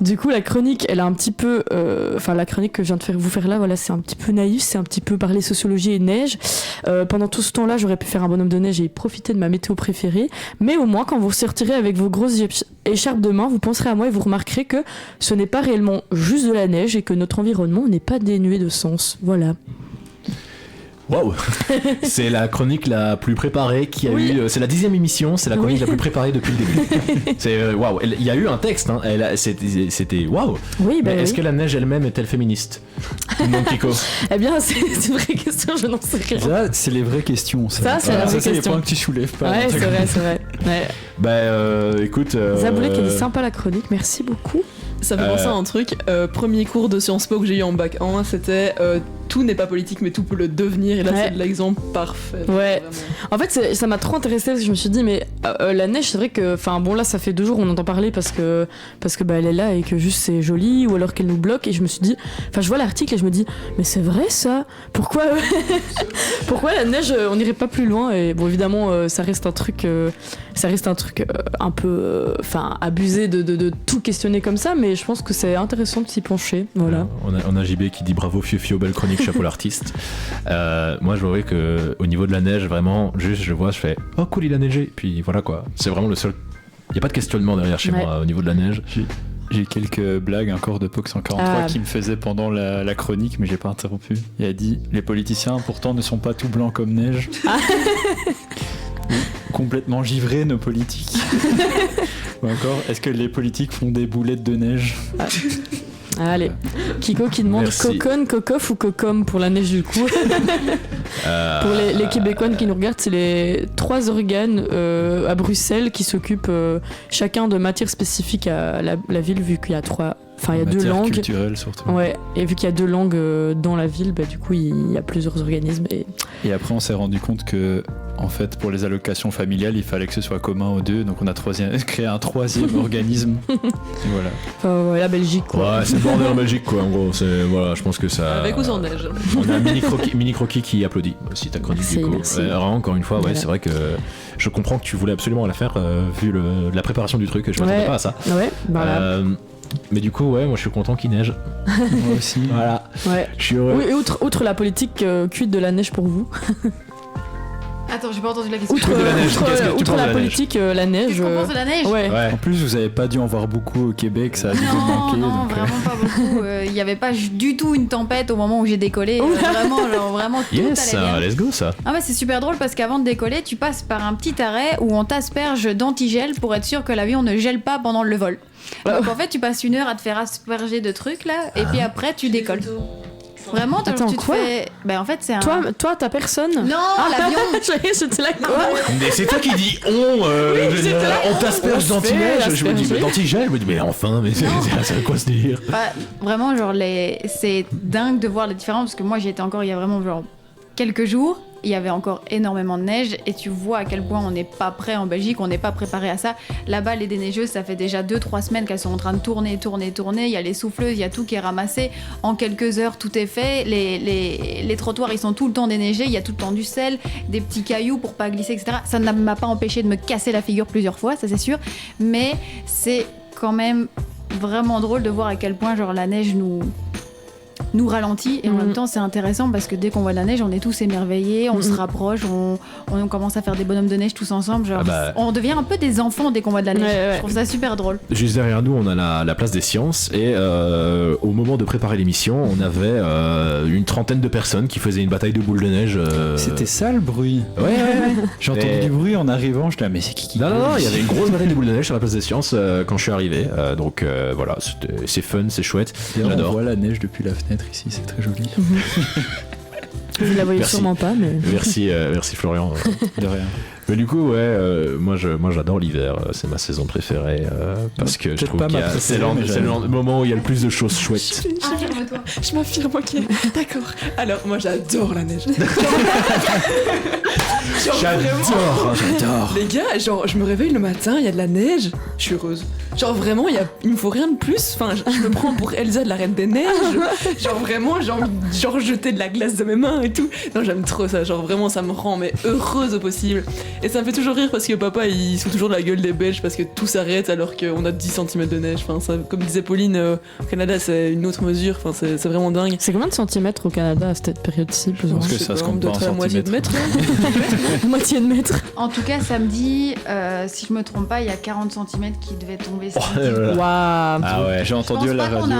Du coup, la chronique, elle a un petit peu... la chronique que je viens de vous faire là, voilà, c'est un petit peu naïf, c'est un petit peu parler sociologie et neige. Pendant tout ce temps-là, j'aurais pu faire un bonhomme de neige et profiter de ma météo préférée. Mais au moins, quand vous sortirez avec vos grosses écharpes de main, vous penserez à moi et vous remarquerez que ce n'est pas réellement juste de la neige et que notre environnement n'est pas dénué de sens. Voilà. Waouh. C'est la chronique la plus préparée qui a eu. C'est la 10e émission, c'est la chronique la plus préparée depuis le début. C'est waouh. Il y a eu un texte, hein. C'était waouh. Oui, mais est-ce que la neige elle-même est-elle féministe? Non, Kiko. Eh bien, c'est une vraie question, je n'en sais rien. Ça, c'est les vraies questions. Ça, c'est la vraie question. C'est les points que tu soulèves pas. Ouais, c'est vrai. Ouais. Écoute. Zaboulek, elle est sympa la chronique, merci beaucoup. Ça fait penser à un truc, premier cours de Sciences Po que j'ai eu en bac 1, c'était tout n'est pas politique mais tout peut le devenir, et là c'est de l'exemple parfait. Ouais. En fait ça m'a trop intéressé parce que je me suis dit mais la neige, c'est vrai que, enfin bon là ça fait 2 jours on entend parler parce que elle est là et que juste c'est joli, ou alors qu'elle nous bloque, et je me suis dit, enfin je vois l'article et je me dis mais c'est vrai ça, pourquoi la neige, on n'irait pas plus loin? Et bon évidemment ça reste un truc un peu abusé de tout questionner comme ça, mais je pense que c'est intéressant de s'y pencher. Voilà. On a JB qui dit bravo Fiofio, belle chronique, chapeau l'artiste. Moi je vois que au niveau de la neige, vraiment, juste je fais oh cool, il a neigé, puis voilà quoi. C'est vraiment le seul. Il n'y a pas de questionnement derrière chez moi au niveau de la neige. J'ai quelques blagues encore de Pox 143 qui me faisaient pendant la chronique, mais j'ai pas interrompu. Il a dit les politiciens pourtant ne sont pas tout blancs comme neige. Complètement givrés nos politiques. Ou encore, est-ce que les politiques font des boulettes de neige? Allez, Kiko qui demande Cocon, Cocoff ou Cocom pour la neige du coup. Pour les Québécois qui nous regardent, c'est les 3 organes à Bruxelles qui s'occupent chacun de matières spécifiques à la ville, vu qu'il y a 3... Enfin, il y a 2 langues. Culturelles surtout. Ouais, et vu qu'il y a 2 langues dans la ville, du coup, il y a plusieurs organismes. Et après, on s'est rendu compte que, en fait, pour les allocations familiales, il fallait que ce soit commun aux 2, donc on a créé un 3e organisme. Et voilà. Enfin, la Belgique, quoi. Ouais, c'est le bordel en Belgique, quoi. En gros, voilà, je pense que ça. Avec ou sans neige. On a un mini croquis qui applaudit aussi ta chronique du coup. Encore une fois, c'est vrai que je comprends que tu voulais absolument la faire vu la préparation du truc. Je m'attendais pas à ça. Ouais, voilà. Mais du coup, ouais, moi je suis content qu'il neige. Moi aussi. Voilà. Ouais. Je suis heureux. Oui, et outre la politique cuite de la neige pour vous. Attends, j'ai pas entendu la question. Outre, de la neige, qu'est-ce que tu outre penses de la la politique, la neige. Qu'est-ce qu'on pense de la neige? Ouais. Ouais. En plus, vous avez pas dû en voir beaucoup au Québec, ça a dû vous Non, manquer. non, donc, vraiment pas beaucoup. Il n'y avait pas du tout une tempête au moment où j'ai décollé. Vraiment, tout Yes, allait bien. let's go ça. Ah ouais, c'est super drôle parce qu'avant de décoller, tu passes par un petit arrêt où on t'asperge d'antigel pour être sûr que l'avion ne gèle pas pendant le vol. Donc en fait, tu passes 1 heure à te faire asperger de trucs là, et puis après tu décolles. Vraiment, Attends, tu te quoi fais. Ben en fait, c'est un. Toi, t'as personne. Non, l'avion. J'étais là quoi. Mais c'est toi qui dis on t'asperge d'anti-neige. Je me dis, mais d'anti-gel, je me dis, mais enfin, mais c'est quoi ce délire? Bah, vraiment, genre, c'est dingue de voir les différences parce que moi j'y étais encore il y a vraiment genre quelques jours. Il y avait encore énormément de neige et tu vois à quel point on n'est pas prêt en Belgique, on n'est pas préparé à ça. Là-bas, les déneigeuses, ça fait déjà 2-3 semaines qu'elles sont en train de tourner. Il y a les souffleuses, il y a tout qui est ramassé. En quelques heures, tout est fait. Les trottoirs, ils sont tout le temps déneigés. Il y a tout le temps du sel, des petits cailloux pour pas glisser, etc. Ça ne m'a pas empêché de me casser la figure plusieurs fois, ça c'est sûr. Mais c'est quand même vraiment drôle de voir à quel point genre la neige nous ralentit et en même temps c'est intéressant parce que dès qu'on voit de la neige on est tous émerveillés, on se rapproche, on commence à faire des bonhommes de neige tous ensemble, genre on devient un peu des enfants dès qu'on voit de la neige. Ouais. Je trouve ça super drôle. Juste derrière nous, on a la place des sciences et au moment de préparer l'émission, on avait une trentaine de personnes qui faisaient une bataille de boules de neige. C'était ça le bruit. Ouais. J'ai entendu du bruit en arrivant, je là, mais c'est qui Non, il y avait une grosse bataille de boules de neige sur la place des sciences quand je suis arrivé. Donc voilà, c'est fun, c'est chouette. On J'adore. voit la neige depuis la fenêtre ici, c'est très joli. Vous la voyez Merci. sûrement pas, mais. Merci Florian. De rien. Mais du coup, moi j'adore l'hiver, c'est ma saison préférée parce que je Peut-être trouve pas que ma c'est préférée, mais le moment où il y a le plus de choses chouettes. Affirme-toi. Je m'affirme, ok. D'accord. Alors, moi, j'adore la neige. J'adore. Les gars, genre, je me réveille le matin, il y a de la neige, je suis heureuse. Genre, vraiment, il me faut rien de plus. Enfin, je me prends pour Elsa de la Reine des Neiges. Genre, vraiment, j'ai envie de jeter de la glace de mes mains et tout. Non, j'aime trop ça. Genre, vraiment, ça me rend mais heureuse au possible. Et ça me fait toujours rire parce que papa, il se fout toujours de la gueule des Belges parce que tout s'arrête alors qu'on a 10 cm de neige. Enfin, ça, comme disait Pauline, au Canada, c'est une autre mesure. Enfin, c'est vraiment dingue. C'est combien de centimètres au Canada à cette période-ci, plus ou pense moins que ça se compte pas en doit être à la moitié de mètre. Moitié de mètre. En tout cas, samedi, si je me trompe pas, il y a 40 cm qui devaient tomber. Waouh. Ah ouais, j'ai entendu à la radio.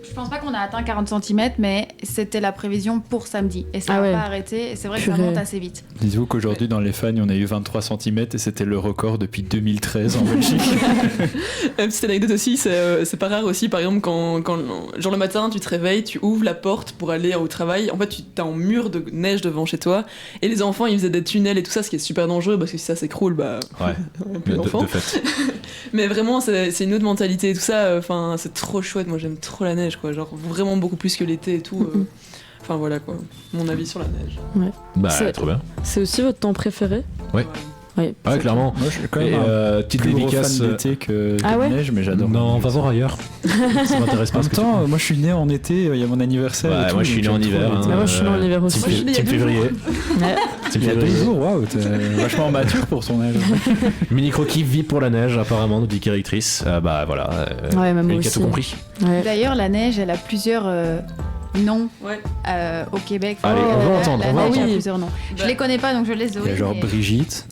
Je pense pas qu'on a atteint 40 cm, mais c'était la prévision pour samedi. Et ça Ah n'a ouais. pas arrêté. Et c'est vrai que ça Purée. monte assez vite. Dites-vous qu'aujourd'hui dans les fans, on a eu 23 cm et c'était le record depuis 2013 en Belgique. Une petite anecdote aussi, c'est pas rare aussi, par exemple, quand genre le matin, tu te réveilles, tu ouvres la porte pour aller au travail, en fait, tu t'as un mur de neige devant chez toi, et les enfants, ils faisaient des tunnels et tout ça, ce qui est super dangereux, parce que si ça s'écroule, bah... Ouais, plus d'enfants. de fait. Mais vraiment, c'est une autre mentalité et tout ça, enfin, c'est trop chouette, moi j'aime trop la neige, quoi, genre vraiment beaucoup plus que l'été et tout. Enfin voilà, quoi, mon avis sur la neige. Bah, C'est- trop bien. C'est aussi votre temps préféré? Ouais. Oui. Ouais, clairement. Moi, je suis quand même Et un petite plus gros dédicace. fan d'été que Ah de ouais neige, mais j'adore. Non, on va voir ailleurs. Ça m'intéresse En pas. même ce que tu temps, moi je suis né en été, il y a mon anniversaire. Ouais, et tout, moi, je suis donc né en j'aime trop hiver, l'été. Bah, moi, je suis né en hiver aussi. Team Moi, je suis né il y a 2 février. Ouais. Il y a 2 jours, waouh, t'es vachement mature pour son âge. Mini Croquis vit pour la neige, apparemment, nous dit Directrice. Bah voilà. Ouais, même moi Lucas a aussi. tout compris. Ouais. D'ailleurs, la neige, elle a plusieurs noms Ouais. au Québec. Allez, on va entendre, La on va neige a entendre. plusieurs noms. Je Bah. les connais pas, donc je laisse Il y Zoé. a genre mais- Brigitte.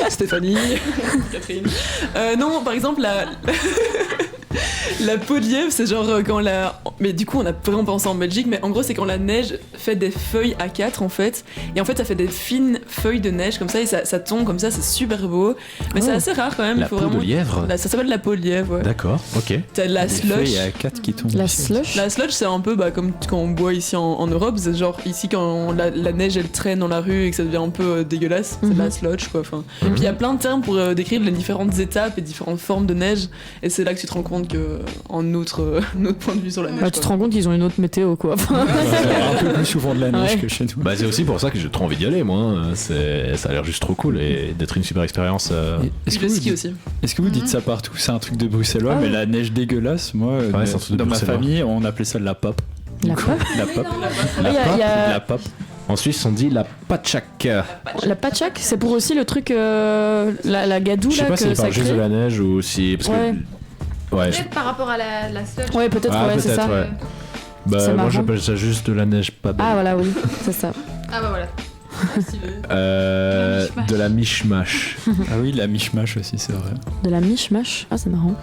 Stéphanie, Catherine. Non, par exemple, la peau de lièvre, c'est genre quand la... Mais du coup, on a vraiment pensé en Belgique, mais en gros, c'est quand la neige fait des feuilles A4, en fait. Et en fait, ça fait des fines feuilles de neige, comme ça, et ça tombe comme ça, c'est super beau. Mais c'est assez rare, quand même. La il faut peau vraiment... de lièvre. Ça s'appelle la peau de lièvre, ouais. D'accord, ok. T'as de la Des slush. feuilles à 4 qui tombent. La ici. slush? La sludge, c'est un peu comme quand on boit ici en Europe, c'est genre ici quand la neige elle traîne dans la rue et que ça devient un peu dégueulasse, c'est de la sludge quoi. Enfin. Et puis il y a plein de termes pour décrire les différentes étapes et différentes formes de neige, et c'est là que tu te rends compte que en autre point de vue sur la neige. Bah, tu te rends compte qu'ils ont une autre météo, quoi. Enfin, Un peu plus souvent de la neige Ouais. que chez nous. Bah c'est aussi pour ça que j'ai trop envie d'y aller moi, ça a l'air juste trop cool et d'être une super expérience. Est-ce que, le vous ski dites, aussi. est-ce que vous dites ça partout? C'est un truc de bruxellois, Ah mais ouais. la neige dégueulasse, moi, c'est un truc de dans ma bruxellois. famille, on appelait ça de la pop. La Donc, pop? La pop. Ah, y a- La pop. En Suisse on dit la patchak. La patchak, c'est pour aussi le truc, la gadoue Je sais là pas que s'il ça parle juste crée. de la neige ou si... Parce Ouais. que Ouais. Peut-être par rapport à la sludge. Ouais, peut-être, Ah, ouais, c'est peut-être, ça. ouais. Bah, C'est moi marrant. j'appelle ça juste de la neige pas belle. Ah, voilà, oui, c'est ça. Ah bah voilà. De la mishmash. Ah oui, la mishmash aussi, c'est vrai. De la mishmash. Ah, c'est marrant.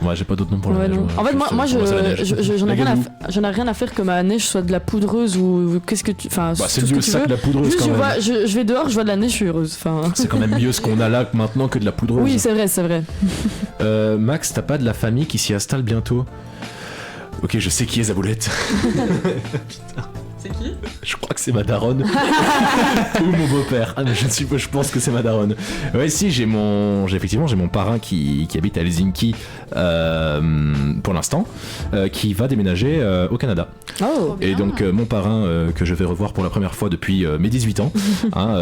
Ouais, j'ai pas d'autre nom pour la Ouais, neige. non. En fait, moi, Pour moi, c'est la neige. j'en ai La rien gadoue. j'en ai rien à faire que ma neige soit de la poudreuse ou qu'est-ce que tu. Enfin, Bah, c'est tout ce que mieux tu ça veux. que de la poudreuse Juste, quand je, même. vois, je vais dehors, je vois de la neige, je suis heureuse. Enfin. C'est quand même mieux ce qu'on a là maintenant que de la poudreuse. Oui, c'est vrai, c'est vrai. Max, t'as pas de la famille qui s'y installe bientôt? Ok, je sais qui est Zaboulette. C'est qui? Je crois que c'est ma daronne. Ou mon beau-père. Ah, mais je pense que c'est ma daronne. Ouais, si, effectivement, j'ai mon parrain qui habite à Helsinki pour l'instant, qui va déménager au Canada. Oh. Et donc, mon parrain que je vais revoir pour la première fois depuis mes 18 ans. Hein,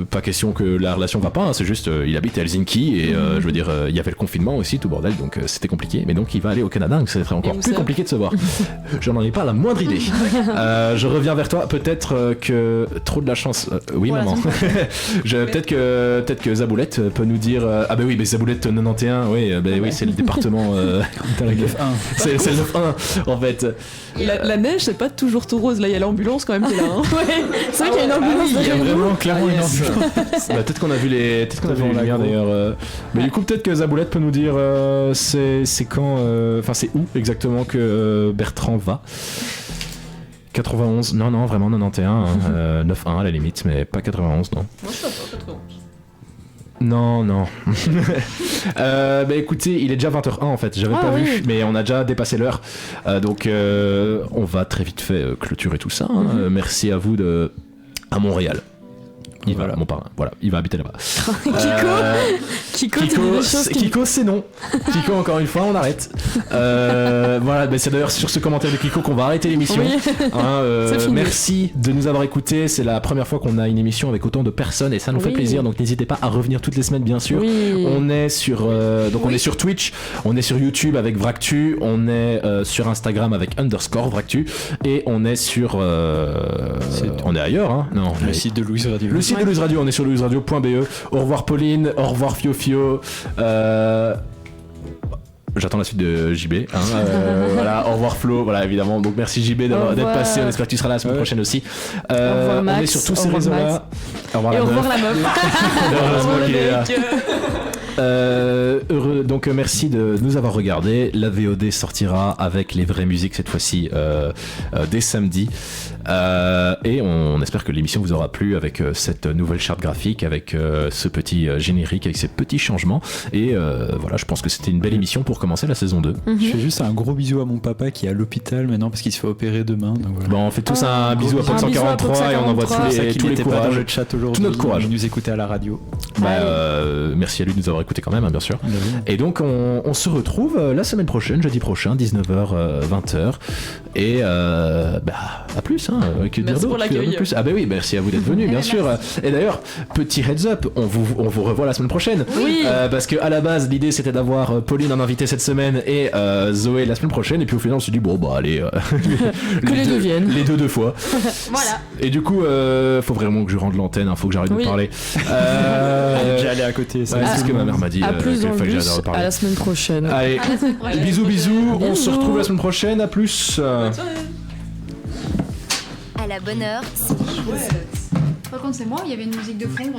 pas question que la relation va pas, hein, c'est juste, il habite à Helsinki et je veux dire, il y avait le confinement aussi, tout bordel, donc c'était compliqué. Mais donc, il va aller au Canada, donc ça serait encore où plus ça compliqué de se voir. Je n'en ai pas la moindre idée. Je reviens vers toi. Peut-être que trop de la chance. Oui, Voilà, maman. Peut-être que Zaboulette peut nous dire. Ah bah oui, mais Zaboulette 91. Oui, oui, c'est le département. Dans la F1. C'est le 9-1 en fait. La neige, c'est pas toujours tout rose. Là, il y a l'ambulance quand même qui est là. Hein. Ouais, c'est vrai qu'il y a une ambulance Il y a derrière nous. vraiment clairement une yes. ambulance. Bah, peut-être qu'on a vu les Devant lumières l'agro. d'ailleurs. Mais du coup, peut-être que Zaboulette peut nous dire c'est quand. Enfin, c'est où exactement que Bertrand va. 91, non, vraiment 91, hein, 9-1 à la limite, mais pas 91, non. Moi, je sais pas, 91. Non. Bah écoutez, il est déjà 20h01 en fait, j'avais Ah pas oui. vu, mais on a déjà dépassé l'heure. Donc on va très vite fait clôturer tout ça. Hein. Merci à vous à Montréal. Il va, mon parrain, voilà, il va habiter là-bas. Kiko, tu dis des choses qui... Kiko, c'est non. Kiko, encore une fois, on arrête. Voilà, bah c'est d'ailleurs sur ce commentaire de Kiko qu'on va arrêter l'émission. Oui. Hein, C'est fini. merci de nous avoir écoutés. C'est la première fois qu'on a une émission avec autant de personnes et ça nous fait Oui. plaisir. Donc n'hésitez pas à revenir toutes les semaines, bien sûr. Oui. On est sur on est sur Twitch, on est sur YouTube avec Vractu, on est sur Instagram avec _Vractu et on est sur on est ailleurs hein. Non, Le site de Louise Radio. le site de Louise Radio, on est sur louiseradio.be. Au revoir Pauline, au revoir Fio. J'attends la suite de JB. Hein, voilà, au revoir Flo. Voilà, évidemment. Donc merci JB Au d'être revoir. passé. On espère que tu seras là la semaine prochaine aussi. revoir Max, on est sur tous au ces revoir réseaux-là. Max. Au revoir Et la au revoir meuf. la meuf. Heureusement qu'il est là. Heureux, donc merci de nous avoir regardé. La VOD sortira avec les vraies musiques cette fois-ci dès samedi. Et on espère que l'émission vous aura plu avec cette nouvelle charte graphique, avec ce petit générique, avec ces petits changements. Et voilà, je pense que c'était une belle émission pour commencer la saison 2. Je fais juste un gros bisou à mon papa qui est à l'hôpital maintenant parce qu'il se fait opérer demain. Donc voilà. Bon, on fait tous un bisou à Pop Un bisou à Pop 143 et on envoie 143. tous C'est les, ça qu'il tous les n'était pas courages. dans le chat aujourd'hui. Tout notre courage. Il nous écoutait à la radio. Bah, merci à lui de nous avoir écouté quand même, hein, bien sûr. Bah oui. Et donc on se retrouve la semaine prochaine, jeudi prochain, 19h, 20h. Et bah, à plus. Hein, que dire Merci pour d'autre, l'accueil. plus. Ah bah oui, merci à vous d'être venus, bien sûr. Et d'ailleurs, petit heads up, on vous revoit la semaine prochaine. Oui. Parce que à la base, l'idée c'était d'avoir Pauline en invité cette semaine et Zoé la semaine prochaine. Et puis au final, on s'est dit bon bah allez, Que les deux viennent. les deux fois. Voilà. Et du coup, faut vraiment que je rende l'antenne. Faut que j'arrête de Oui. parler. J'ai allé à côté. Ça Ouais, va. c'est ce que ma mère m'a dit. À plus qu'il dans le fallait que bus, j'arrête de à parler. la semaine prochaine. Allez, À la semaine prochaine. bisous. On se Bisous. retrouve la semaine prochaine. À plus. À la bonne heure, Par contre, c'est moi, il y avait une musique de fond.